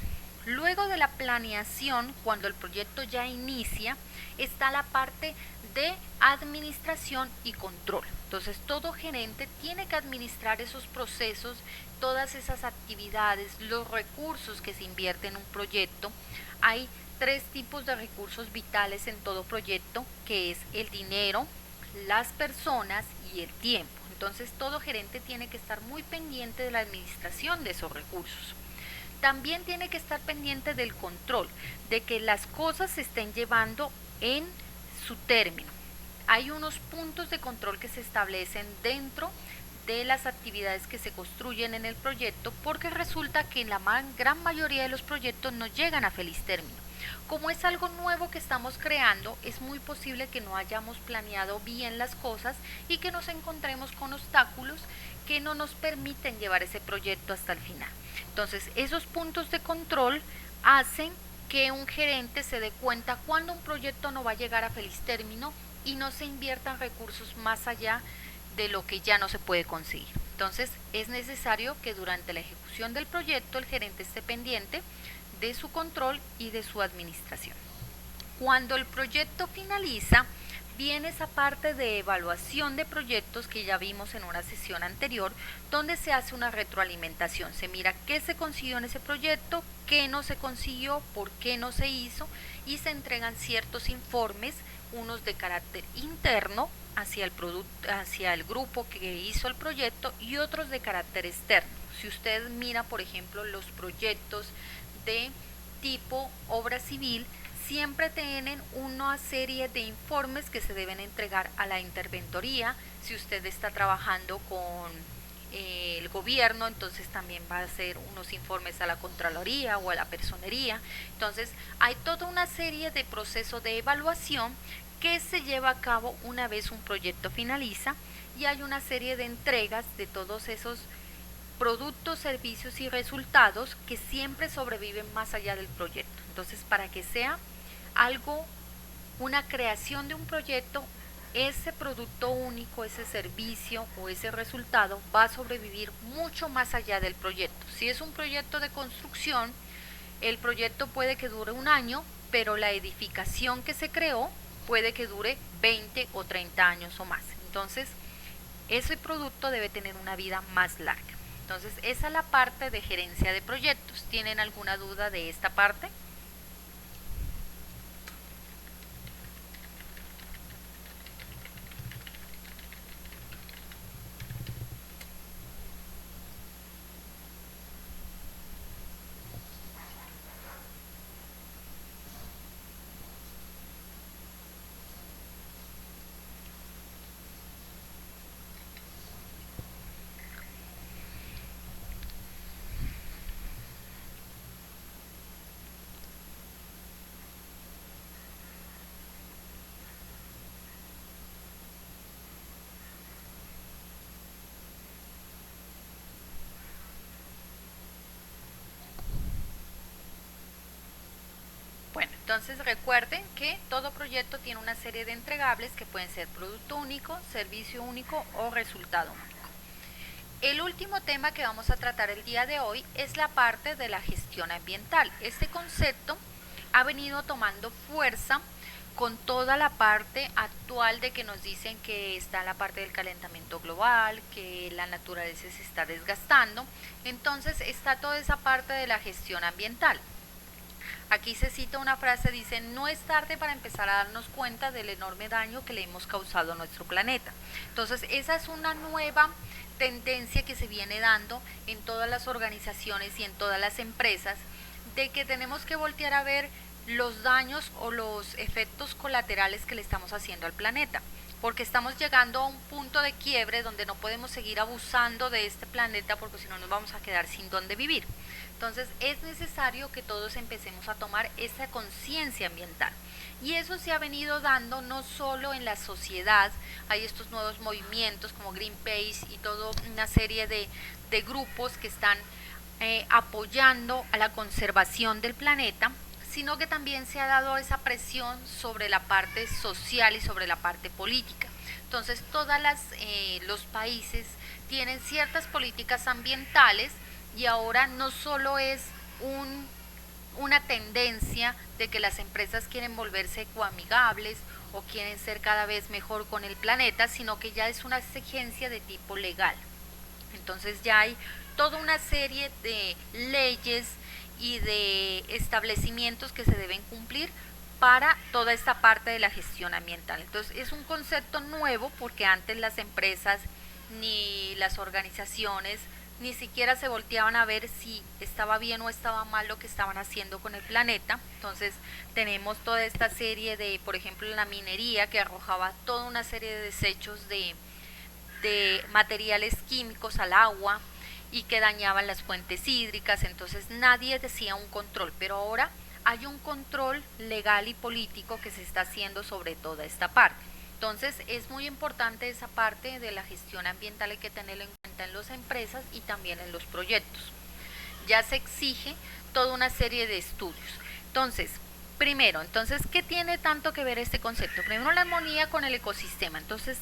Luego de la planeación, cuando el proyecto ya inicia, está la parte de administración y control. Entonces, todo gerente tiene que administrar esos procesos, todas esas actividades, los recursos que se invierten en un proyecto. Hay tres tipos de recursos vitales en todo proyecto, que es el dinero, las personas y el tiempo. Entonces, todo gerente tiene que estar muy pendiente de la administración de esos recursos. También tiene que estar pendiente del control, de que las cosas se estén llevando en su término. Hay unos puntos de control que se establecen dentro de las actividades que se construyen en el proyecto, porque resulta que en la gran mayoría de los proyectos no llegan a feliz término. Como es algo nuevo que estamos creando, es muy posible que no hayamos planeado bien las cosas y que nos encontremos con obstáculos que no nos permiten llevar ese proyecto hasta el final. Entonces, esos puntos de control hacen que un gerente se dé cuenta cuando un proyecto no va a llegar a feliz término y no se inviertan recursos más allá de lo que ya no se puede conseguir. Entonces es necesario que durante la ejecución del proyecto el gerente esté pendiente de su control y de su administración. Cuando el proyecto finaliza, viene esa parte de evaluación de proyectos que ya vimos en una sesión anterior, donde se hace una retroalimentación. Se mira qué se consiguió en ese proyecto, qué no se consiguió, por qué no se hizo, y se entregan ciertos informes, unos de carácter interno hacia el grupo que hizo el proyecto y otros de carácter externo. Si usted mira, por ejemplo, los proyectos de tipo obra civil, siempre tienen una serie de informes que se deben entregar a la interventoría. Si usted está trabajando con el gobierno, entonces también va a hacer unos informes a la Contraloría o a la Personería. Entonces hay toda una serie de procesos de evaluación que se lleva a cabo una vez un proyecto finaliza, y hay una serie de entregas de todos esos productos, servicios y resultados que siempre sobreviven más allá del proyecto. Entonces, para que sea algo, una creación de un proyecto, ese producto único, ese servicio o ese resultado va a sobrevivir mucho más allá del proyecto. Si es un proyecto de construcción, el proyecto puede que dure un año, pero la edificación que se creó puede que dure 20 o 30 años o más. Entonces, ese producto debe tener una vida más larga. Entonces, esa es la parte de gerencia de proyectos. ¿Tienen alguna duda de esta parte? Bueno, entonces recuerden que todo proyecto tiene una serie de entregables que pueden ser producto único, servicio único o resultado único. El último tema que vamos a tratar el día de hoy es la parte de la gestión ambiental. Este concepto ha venido tomando fuerza con toda la parte actual de que nos dicen que está la parte del calentamiento global, que la naturaleza se está desgastando. Entonces está toda esa parte de la gestión ambiental. Aquí se cita una frase, dice: no es tarde para empezar a darnos cuenta del enorme daño que le hemos causado a nuestro planeta. Entonces esa es una nueva tendencia que se viene dando en todas las organizaciones y en todas las empresas, de que tenemos que voltear a ver los daños o los efectos colaterales que le estamos haciendo al planeta, porque estamos llegando a un punto de quiebre donde no podemos seguir abusando de este planeta, porque si no nos vamos a quedar sin dónde vivir. Entonces es necesario que todos empecemos a tomar esa conciencia ambiental, y eso se ha venido dando no solo en la sociedad. Hay estos nuevos movimientos como Greenpeace y toda una serie de grupos que están apoyando a la conservación del planeta, sino que también se ha dado esa presión sobre la parte social y sobre la parte política. Entonces todos los países tienen ciertas políticas ambientales, y ahora no solo es una tendencia de que las empresas quieren volverse ecoamigables o quieren ser cada vez mejor con el planeta, sino que ya es una exigencia de tipo legal. Entonces ya hay toda una serie de leyes y de establecimientos que se deben cumplir para toda esta parte de la gestión ambiental. Entonces es un concepto nuevo, porque antes las empresas ni las organizaciones ni siquiera se volteaban a ver si estaba bien o estaba mal lo que estaban haciendo con el planeta. Entonces tenemos toda esta serie de, por ejemplo, la minería que arrojaba toda una serie de desechos de materiales químicos al agua y que dañaban las fuentes hídricas. Entonces nadie decía un control, pero ahora hay un control legal y político que se está haciendo sobre toda esta parte. Entonces es muy importante esa parte de la gestión ambiental, hay que tenerlo en cuenta en las empresas y también en los proyectos. Ya se exige toda una serie de estudios. Entonces, primero, ¿qué tiene tanto que ver este concepto? Primero, la armonía con el ecosistema. Entonces,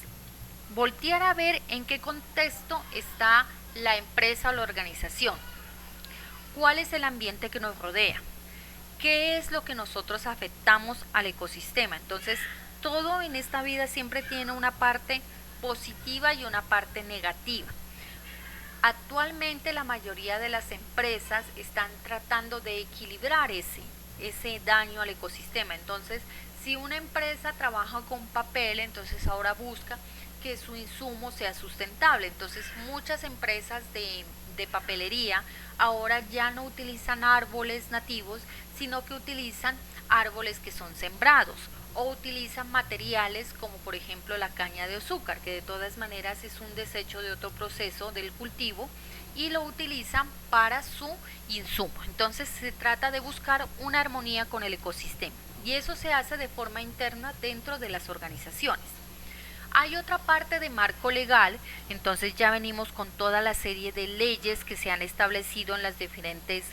voltear a ver en qué contexto está la empresa o la organización. ¿Cuál es el ambiente que nos rodea? ¿Qué es lo que nosotros afectamos al ecosistema? Entonces, todo en esta vida siempre tiene una parte positiva y una parte negativa. Actualmente la mayoría de las empresas están tratando de equilibrar ese daño al ecosistema. Entonces, si una empresa trabaja con papel, entonces ahora busca que su insumo sea sustentable. Entonces, muchas empresas de papelería ahora ya no utilizan árboles nativos, sino que utilizan árboles que son sembrados o utilizan materiales como por ejemplo la caña de azúcar, que de todas maneras es un desecho de otro proceso del cultivo, y lo utilizan para su insumo. Entonces se trata de buscar una armonía con el ecosistema y eso se hace de forma interna dentro de las organizaciones. Hay otra parte de marco legal, entonces ya venimos con toda la serie de leyes que se han establecido en las diferentes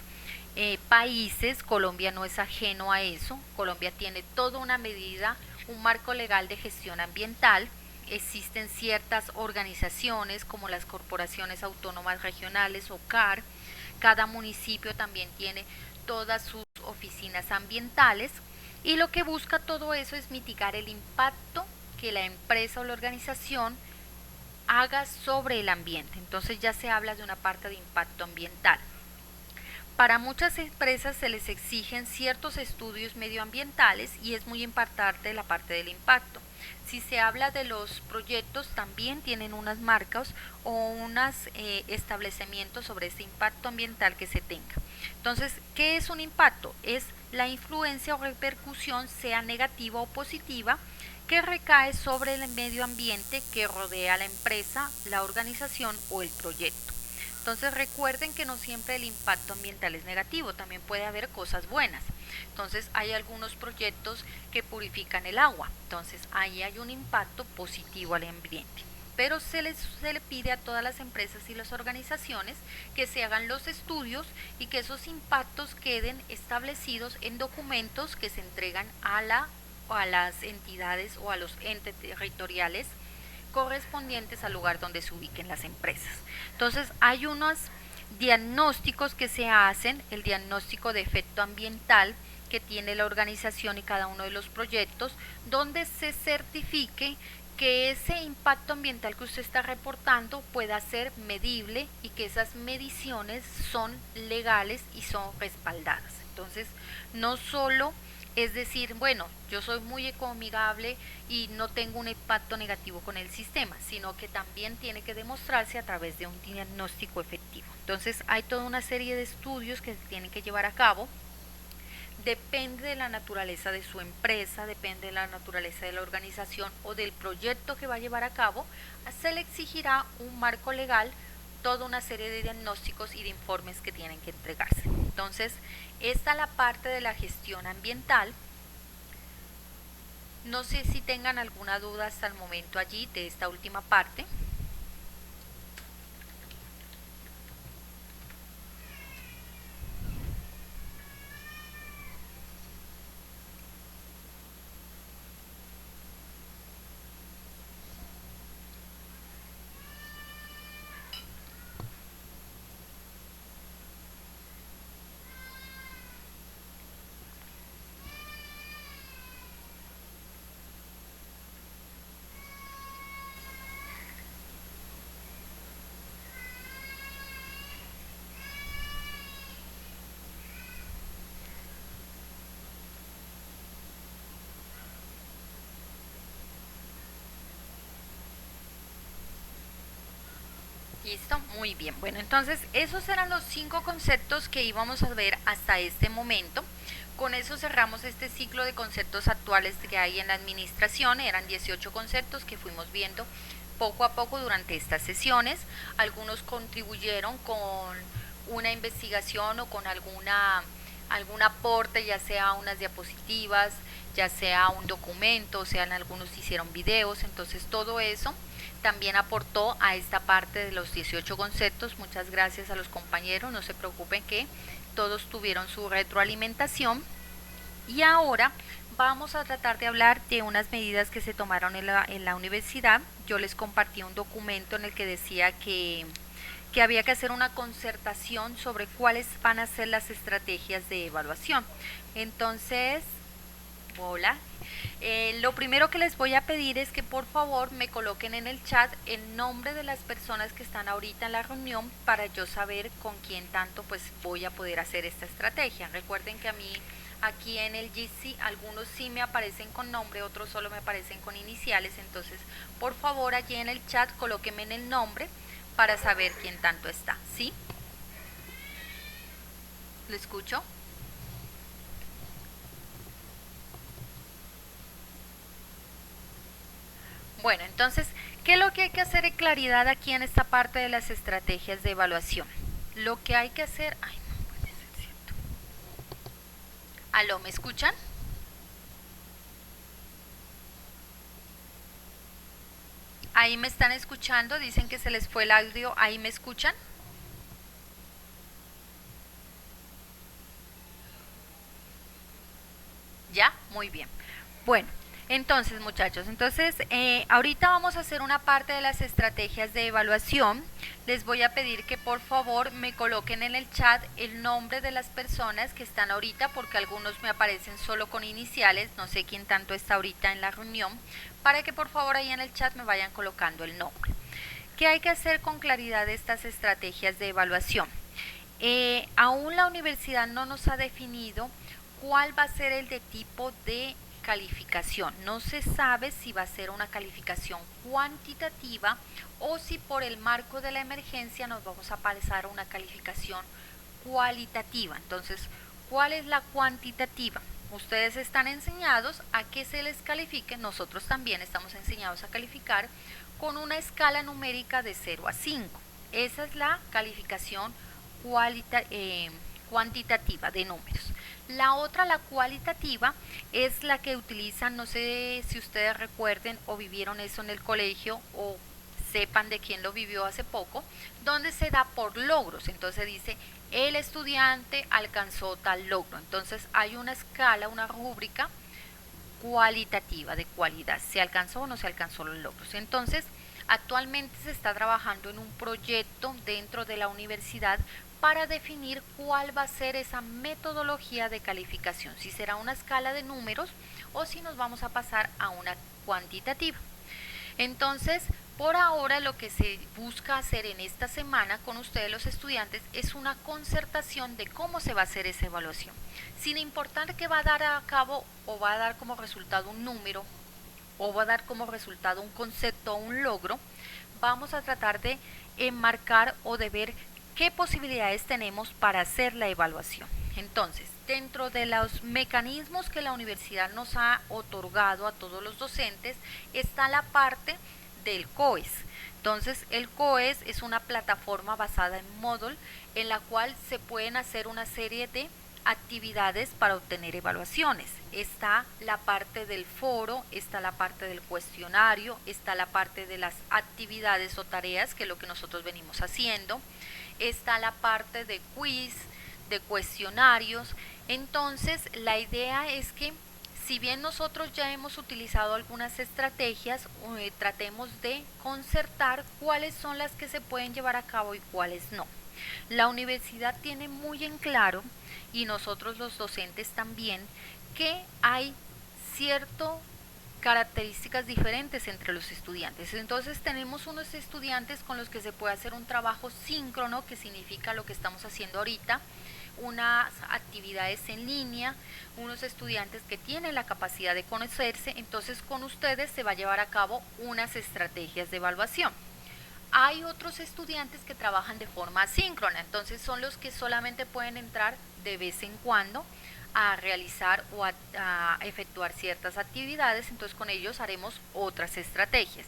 países. Colombia no es ajeno a eso. Colombia tiene toda una medida, un marco legal de gestión ambiental. Existen ciertas organizaciones como las corporaciones autónomas regionales o CAR. Cada municipio también tiene todas sus oficinas ambientales y lo que busca todo eso es mitigar el impacto que la empresa o la organización haga sobre el ambiente. Entonces ya se habla de una parte de impacto ambiental. Para muchas empresas se les exigen ciertos estudios medioambientales y es muy importante la parte del impacto. Si se habla de los proyectos, también tienen unas marcas o unos establecimientos sobre ese impacto ambiental que se tenga. Entonces, ¿qué es un impacto? Es la influencia o repercusión, sea negativa o positiva, que recae sobre el medio ambiente que rodea a la empresa, la organización o el proyecto. Entonces recuerden que no siempre el impacto ambiental es negativo, también puede haber cosas buenas. Entonces hay algunos proyectos que purifican el agua, entonces ahí hay un impacto positivo al ambiente. Pero se le pide a todas las empresas y las organizaciones que se hagan los estudios y que esos impactos queden establecidos en documentos que se entregan a las entidades o a los entes territoriales correspondientes al lugar donde se ubiquen las empresas. Entonces hay unos diagnósticos que se hacen, el diagnóstico de efecto ambiental que tiene la organización y cada uno de los proyectos, donde se certifique que ese impacto ambiental que usted está reportando pueda ser medible y que esas mediciones son legales y son respaldadas. Entonces, no solo es decir, bueno, yo soy muy ecoamigable y no tengo un impacto negativo con el sistema, sino que también tiene que demostrarse a través de un diagnóstico efectivo. Entonces hay toda una serie de estudios que se tienen que llevar a cabo. Depende de la naturaleza de su empresa, depende de la naturaleza de la organización o del proyecto que va a llevar a cabo, se le exigirá un marco legal, toda una serie de diagnósticos y de informes que tienen que entregarse. Entonces, esta es la parte de la gestión ambiental. No sé si tengan alguna duda hasta el momento allí de esta última parte. Listo, muy bien. Bueno, entonces esos eran los 5 conceptos que íbamos a ver hasta este momento. Con eso cerramos este ciclo de conceptos actuales que hay en la administración. Eran 18 conceptos que fuimos viendo poco a poco durante estas sesiones. Algunos contribuyeron con una investigación o con algún aporte, ya sea unas diapositivas, ya sea un documento, o sea, algunos hicieron videos. Entonces todo eso también aportó a esta parte de los 18 conceptos. Muchas gracias a los compañeros, no se preocupen que todos tuvieron su retroalimentación. Y ahora vamos a tratar de hablar de unas medidas que se tomaron en la universidad. Yo les compartí un documento en el que decía que había que hacer una concertación sobre cuáles van a ser las estrategias de evaluación. Entonces, hola. Lo primero que les voy a pedir es que por favor me coloquen en el chat el nombre de las personas que están ahorita en la reunión para yo saber con quién tanto pues voy a poder hacer esta estrategia. Recuerden que a mí aquí en el Jitsi algunos sí me aparecen con nombre, otros solo me aparecen con iniciales. Entonces por favor allí en el chat colóquenme en el nombre para saber quién tanto está, ¿sí? ¿Lo escucho? Bueno, entonces, ¿qué es lo que hay que hacer en claridad aquí en esta parte de las estrategias de evaluación? Lo que hay que hacer... Ay, no puede ser cierto. ¿Aló, me escuchan? Ahí me están escuchando, dicen que se les fue el audio, ¿ahí me escuchan? ¿Ya? Muy bien. Bueno, entonces muchachos, ahorita vamos a hacer una parte de las estrategias de evaluación. Les voy a pedir que por favor me coloquen en el chat el nombre de las personas que están ahorita, porque algunos me aparecen solo con iniciales, no sé quién tanto está ahorita en la reunión, para que por favor ahí en el chat me vayan colocando el nombre. ¿Qué hay que hacer con claridad de estas estrategias de evaluación? Aún la universidad no nos ha definido cuál va a ser el de tipo de calificación. No se sabe si va a ser una calificación cuantitativa o si por el marco de la emergencia nos vamos a pasar a una calificación cualitativa. Entonces, ¿cuál es la cuantitativa? Ustedes están enseñados a que se les califique, nosotros también estamos enseñados a calificar con una escala numérica de 0 a 5. Esa es la calificación cuantitativa de números. La otra, la cualitativa, es la que utilizan, no sé si ustedes recuerden o vivieron eso en el colegio o sepan de quién lo vivió hace poco, donde se da por logros. Entonces dice, el estudiante alcanzó tal logro. Entonces hay una escala, una rúbrica cualitativa de cualidad, se alcanzó o no se alcanzó los logros. Entonces, actualmente se está trabajando en un proyecto dentro de la universidad para definir cuál va a ser esa metodología de calificación, si será una escala de números o si nos vamos a pasar a una cuantitativa. Entonces, por ahora lo que se busca hacer en esta semana con ustedes los estudiantes es una concertación de cómo se va a hacer esa evaluación, sin importar que va a dar a cabo o va a dar como resultado un número o va a dar como resultado un concepto o un logro. Vamos a tratar de enmarcar o de ver qué posibilidades tenemos para hacer la evaluación. Entonces, dentro de los mecanismos que la universidad nos ha otorgado a todos los docentes está la parte del COES. Entonces, el COES es una plataforma basada en Moodle en la cual se pueden hacer una serie de actividades para obtener evaluaciones. Está la parte del foro, está la parte del cuestionario, está la parte de las actividades o tareas, que es lo que nosotros venimos haciendo, está la parte de quiz, de cuestionarios. Entonces la idea es que si bien nosotros ya hemos utilizado algunas estrategias, tratemos de concertar cuáles son las que se pueden llevar a cabo y cuáles no. La universidad tiene muy en claro, y nosotros los docentes también, que hay ciertas características diferentes entre los estudiantes. Entonces tenemos unos estudiantes con los que se puede hacer un trabajo síncrono, que significa lo que estamos haciendo ahorita, unas actividades en línea, unos estudiantes que tienen la capacidad de conocerse. Entonces con ustedes se va a llevar a cabo unas estrategias de evaluación. Hay otros estudiantes que trabajan de forma asíncrona, entonces son los que solamente pueden entrar de vez en cuando a realizar o a efectuar ciertas actividades, entonces con ellos haremos otras estrategias.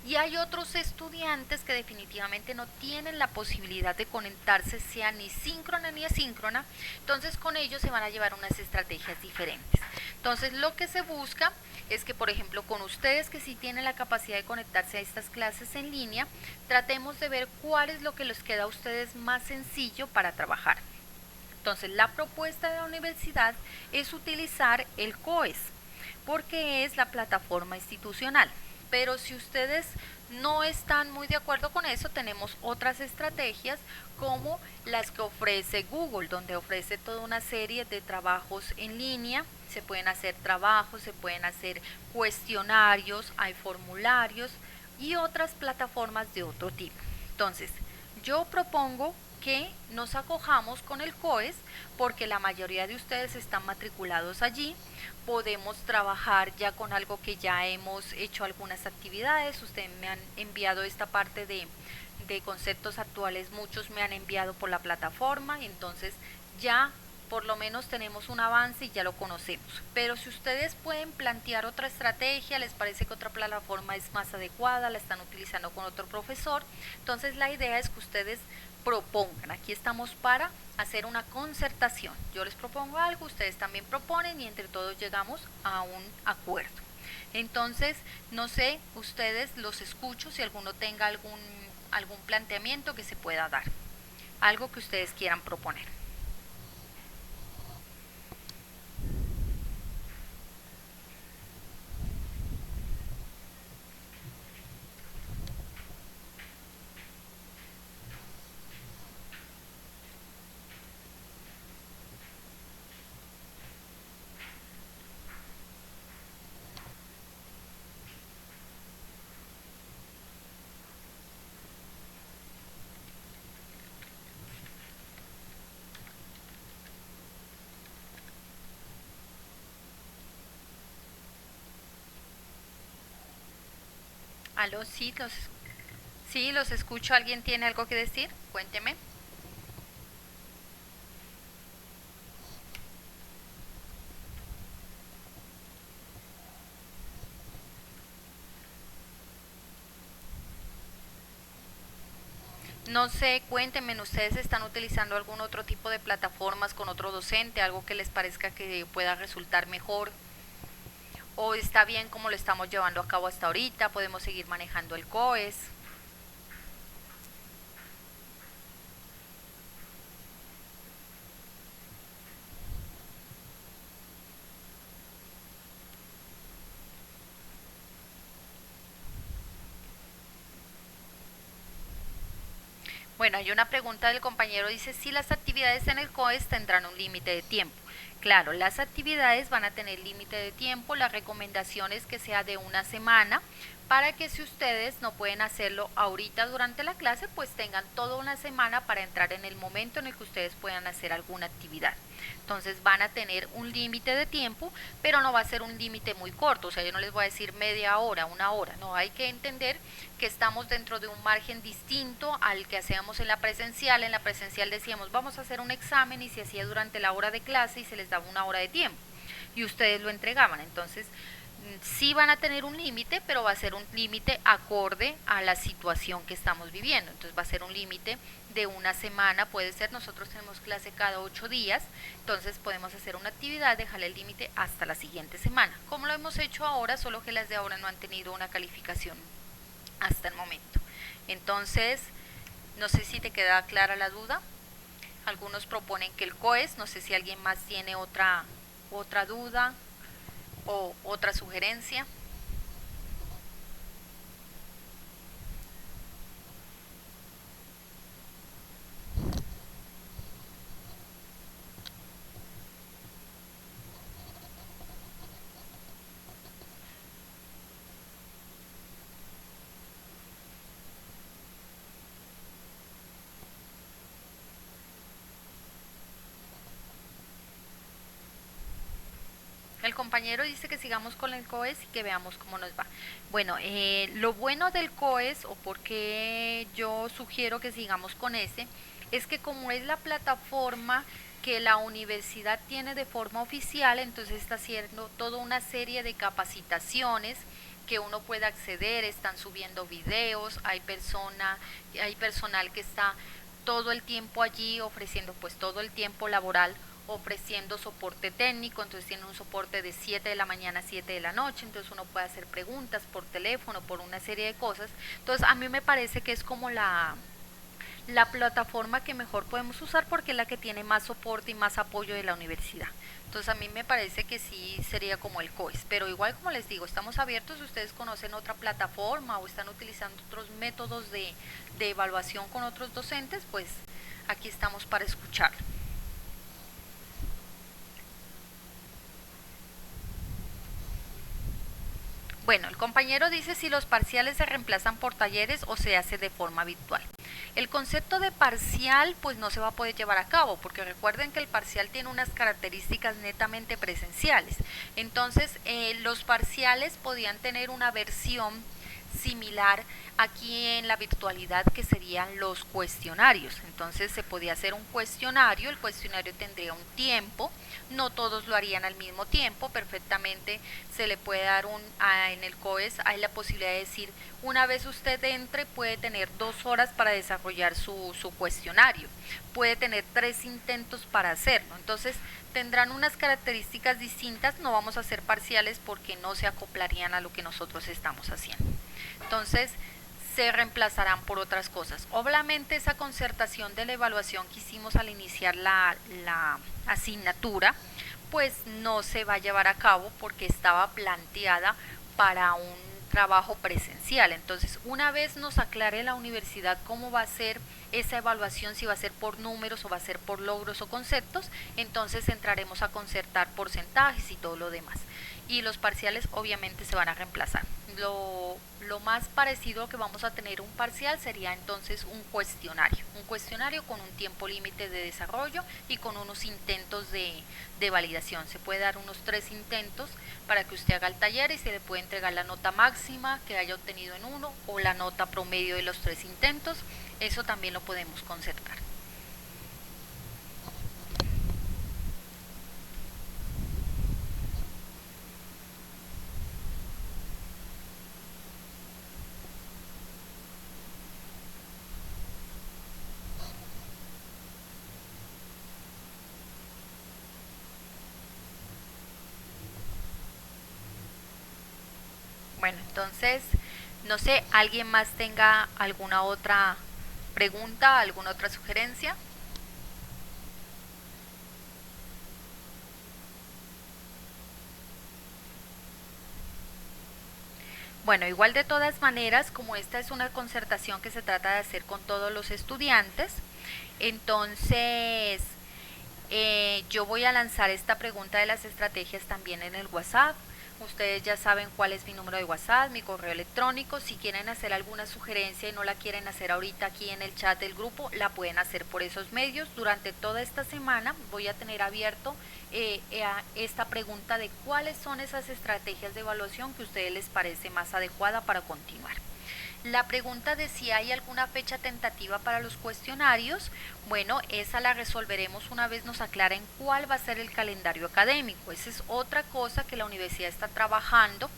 Y hay otros estudiantes que definitivamente no tienen la posibilidad de conectarse, sea ni síncrona ni asíncrona, entonces con ellos se van a llevar unas estrategias diferentes. Entonces lo que se busca es que, por ejemplo, con ustedes que sí tienen la capacidad de conectarse a estas clases en línea, tratemos de ver cuál es lo que les queda a ustedes más sencillo para trabajar. Entonces, la propuesta de la universidad es utilizar el COES, porque es la plataforma institucional. Pero si ustedes no están muy de acuerdo con eso, tenemos otras estrategias como las que ofrece Google, donde ofrece toda una serie de trabajos en línea. Se pueden hacer trabajos, se pueden hacer cuestionarios, hay formularios y otras plataformas de otro tipo. Entonces, yo propongo que nos acojamos con el COES porque la mayoría de ustedes están matriculados allí. Podemos trabajar ya con algo que ya hemos hecho algunas actividades. Ustedes me han enviado esta parte de conceptos actuales, muchos me han enviado por la plataforma, entonces ya por lo menos tenemos un avance y ya lo conocemos. Pero si ustedes pueden plantear otra estrategia, les parece que otra plataforma es más adecuada, la están utilizando con otro profesor, entonces la idea es que ustedes propongan. Aquí estamos para hacer una concertación. Yo les propongo algo, ustedes también proponen y entre todos llegamos a un acuerdo. Entonces, no sé, ustedes los escucho si alguno tenga algún planteamiento que se pueda dar, algo que ustedes quieran proponer. Aló, sí, los escucho. ¿Alguien tiene algo que decir? Cuénteme. No sé, cuéntenme, ¿ustedes están utilizando algún otro tipo de plataformas con otro docente, algo que les parezca que pueda resultar mejor? ¿O está bien como lo estamos llevando a cabo hasta ahorita? ¿Podemos seguir manejando el COES? Bueno, hay una pregunta del compañero, dice si las actividades en el COES tendrán un límite de tiempo. Claro, las actividades van a tener límite de tiempo, la recomendación es que sea de una semana para que si ustedes no pueden hacerlo ahorita durante la clase, pues tengan toda una semana para entrar en el momento en el que ustedes puedan hacer alguna actividad. Entonces van a tener un límite de tiempo, pero no va a ser un límite muy corto, o sea, yo no les voy a decir media hora, una hora, no, hay que entender que estamos dentro de un margen distinto al que hacíamos en la presencial decíamos vamos a hacer un examen y se hacía durante la hora de clase y se les daba una hora de tiempo y ustedes lo entregaban, entonces sí van a tener un límite, pero va a ser un límite acorde a la situación que estamos viviendo. Entonces va a ser un límite de una semana, puede ser, nosotros tenemos clase cada 8 días, entonces podemos hacer una actividad, dejarle el límite hasta la siguiente semana, como lo hemos hecho ahora, solo que las de ahora no han tenido una calificación hasta el momento. Entonces, no sé si te queda clara la duda. Algunos proponen que el COES, no sé si alguien más tiene otra duda o otra sugerencia. el compañero dice que sigamos con el COES y que veamos cómo nos va. Bueno, lo bueno del COES, o porque yo sugiero que sigamos con ese, es que como es la plataforma que la universidad tiene de forma oficial, entonces está haciendo toda una serie de capacitaciones que uno puede acceder, están subiendo videos, hay personal que está todo el tiempo allí ofreciendo, pues todo el tiempo laboral, ofreciendo soporte técnico, entonces tiene un soporte de 7 de la mañana a 7 de la noche, entonces uno puede hacer preguntas por teléfono, por una serie de cosas. Entonces a mí me parece que es como la plataforma que mejor podemos usar porque es la que tiene más soporte y más apoyo de la universidad. Entonces a mí me parece que sí sería como el COES, pero igual como les digo, estamos abiertos si ustedes conocen otra plataforma o están utilizando otros métodos de evaluación con otros docentes, pues aquí estamos para escuchar. Bueno, el compañero dice si los parciales se reemplazan por talleres o se hace de forma virtual. El concepto de parcial pues no se va a poder llevar a cabo porque recuerden que el parcial tiene unas características netamente presenciales. Entonces los parciales podían tener una versión similar aquí en la virtualidad que serían los cuestionarios. Entonces se podía hacer un cuestionario, el cuestionario tendría un tiempo, no todos lo harían al mismo tiempo, perfectamente se le puede dar en el COES hay la posibilidad de decir, una vez usted entre puede tener 2 horas para desarrollar su cuestionario, puede tener 3 intentos para hacerlo, entonces tendrán unas características distintas, no vamos a hacer parciales porque no se acoplarían a lo que nosotros estamos haciendo. Entonces se reemplazarán por otras cosas. Obviamente esa concertación de la evaluación que hicimos al iniciar la asignatura, pues no se va a llevar a cabo porque estaba planteada para un trabajo presencial. Entonces, una vez nos aclare la universidad cómo va a ser esa evaluación, si va a ser por números o va a ser por logros o conceptos, entonces entraremos a concertar porcentajes y todo lo demás. Y los parciales obviamente se van a reemplazar. Lo más parecido que vamos a tener un parcial sería entonces un cuestionario con un tiempo límite de desarrollo y con unos intentos de validación. Se puede dar unos 3 intentos para que usted haga el taller y se le puede entregar la nota máxima que haya obtenido en uno o la nota promedio de los 3 intentos. Eso también lo podemos concertar. Bueno, entonces, no sé, ¿alguien más tenga alguna otra pregunta, alguna otra sugerencia? Bueno, igual de todas maneras, como esta es una concertación que se trata de hacer con todos los estudiantes, entonces yo voy a lanzar esta pregunta de las estrategias también en el WhatsApp. Ustedes ya saben cuál es mi número de WhatsApp, mi correo electrónico. Si quieren hacer alguna sugerencia y no la quieren hacer ahorita aquí en el chat del grupo, la pueden hacer por esos medios. Durante toda esta semana voy a tener abierto esta pregunta de cuáles son esas estrategias de evaluación que a ustedes les parece más adecuada para continuar. La pregunta de si hay alguna fecha tentativa para los cuestionarios, bueno, esa la resolveremos una vez nos aclaren cuál va a ser el calendario académico. Esa es otra cosa que la universidad está trabajando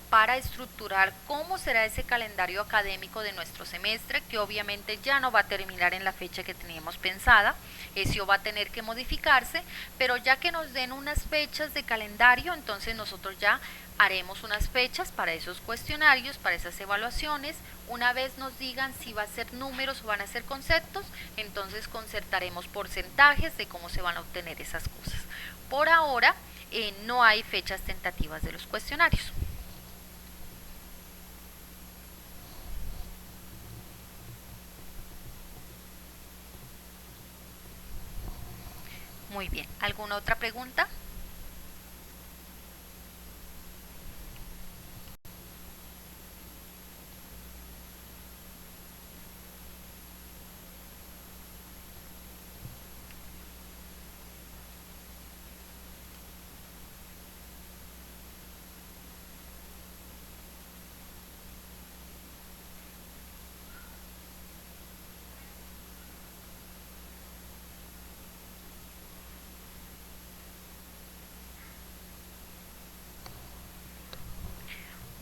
para estructurar cómo será ese calendario académico de nuestro semestre, que obviamente ya no va a terminar en la fecha que teníamos pensada, eso va a tener que modificarse, pero ya que nos den unas fechas de calendario, entonces nosotros ya haremos unas fechas para esos cuestionarios, para esas evaluaciones. Una vez nos digan si va a ser números o van a ser conceptos, entonces concertaremos porcentajes de cómo se van a obtener esas cosas. Por ahora no hay fechas tentativas de los cuestionarios. Muy bien, ¿alguna otra pregunta?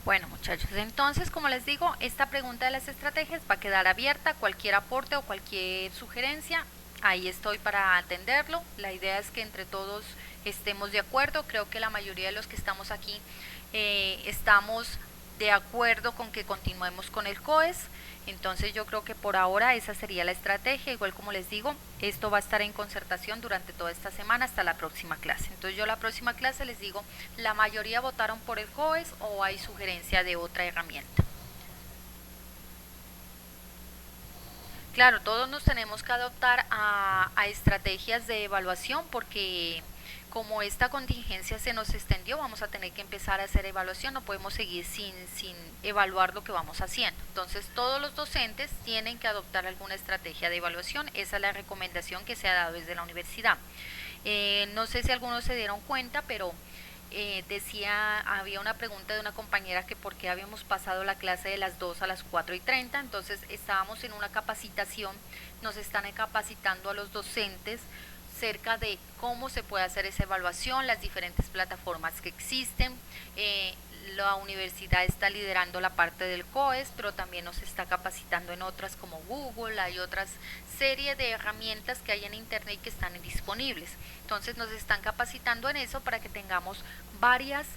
Bueno, muchachos, entonces como les digo, esta pregunta de las estrategias va a quedar abierta. Cualquier aporte o cualquier sugerencia, ahí estoy para atenderlo. La idea es que entre todos estemos de acuerdo. Creo que la mayoría de los que estamos aquí estamos de acuerdo con que continuemos con el COES. Entonces yo creo que por ahora esa sería la estrategia. Igual como les digo, esto va a estar en concertación durante toda esta semana hasta la próxima clase. Entonces yo la próxima clase les digo, la mayoría votaron por el COES o hay sugerencia de otra herramienta. Claro, todos nos tenemos que adoptar a estrategias de evaluación porque como esta contingencia se nos extendió, vamos a tener que empezar a hacer evaluación, no podemos seguir sin evaluar lo que vamos haciendo. Entonces todos los docentes tienen que adoptar alguna estrategia de evaluación, esa es la recomendación que se ha dado desde la universidad. No sé si algunos se dieron cuenta, pero había una pregunta de una compañera que por qué habíamos pasado la clase de las 2 a las 4:30, entonces estábamos en una capacitación, nos están capacitando a los docentes cerca de cómo se puede hacer esa evaluación, las diferentes plataformas que existen. La universidad está liderando la parte del COES, pero también nos está capacitando en otras como Google, hay otras serie de herramientas que hay en internet que están disponibles. Entonces nos están capacitando en eso para que tengamos varias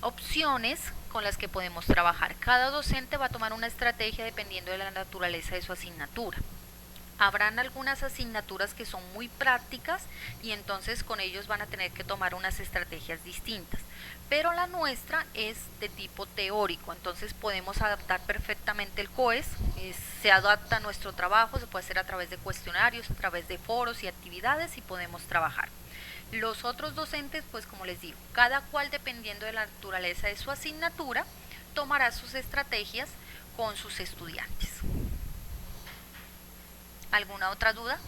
opciones con las que podemos trabajar. Cada docente va a tomar una estrategia dependiendo de la naturaleza de su asignatura. Habrán algunas asignaturas que son muy prácticas y entonces con ellos van a tener que tomar unas estrategias distintas. Pero la nuestra es de tipo teórico, entonces podemos adaptar perfectamente el COES, se adapta a nuestro trabajo, se puede hacer a través de cuestionarios, a través de foros y actividades y podemos trabajar. Los otros docentes, pues como les digo, cada cual dependiendo de la naturaleza de su asignatura, tomará sus estrategias con sus estudiantes. ¿Alguna otra duda?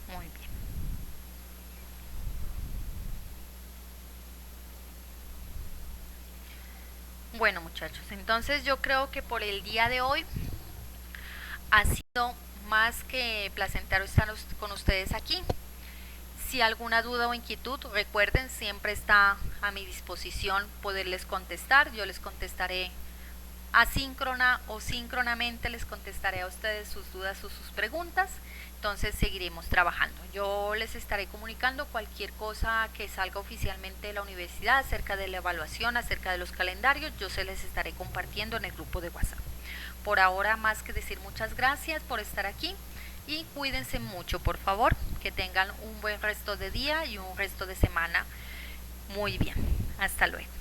Muy bien. Bueno, muchachos, entonces yo creo que por el día de hoy ha sido más que placentero estar con ustedes aquí. Si alguna duda o inquietud, recuerden, siempre está a mi disposición poderles contestar. Yo les contestaré asíncrona o síncronamente, les contestaré a ustedes sus dudas o sus preguntas. Entonces seguiremos trabajando. Yo les estaré comunicando cualquier cosa que salga oficialmente de la universidad acerca de la evaluación, acerca de los calendarios. Yo se les estaré compartiendo en el grupo de WhatsApp. Por ahora, más que decir muchas gracias por estar aquí y cuídense mucho, por favor, que tengan un buen resto de día y un resto de semana muy bien. Hasta luego.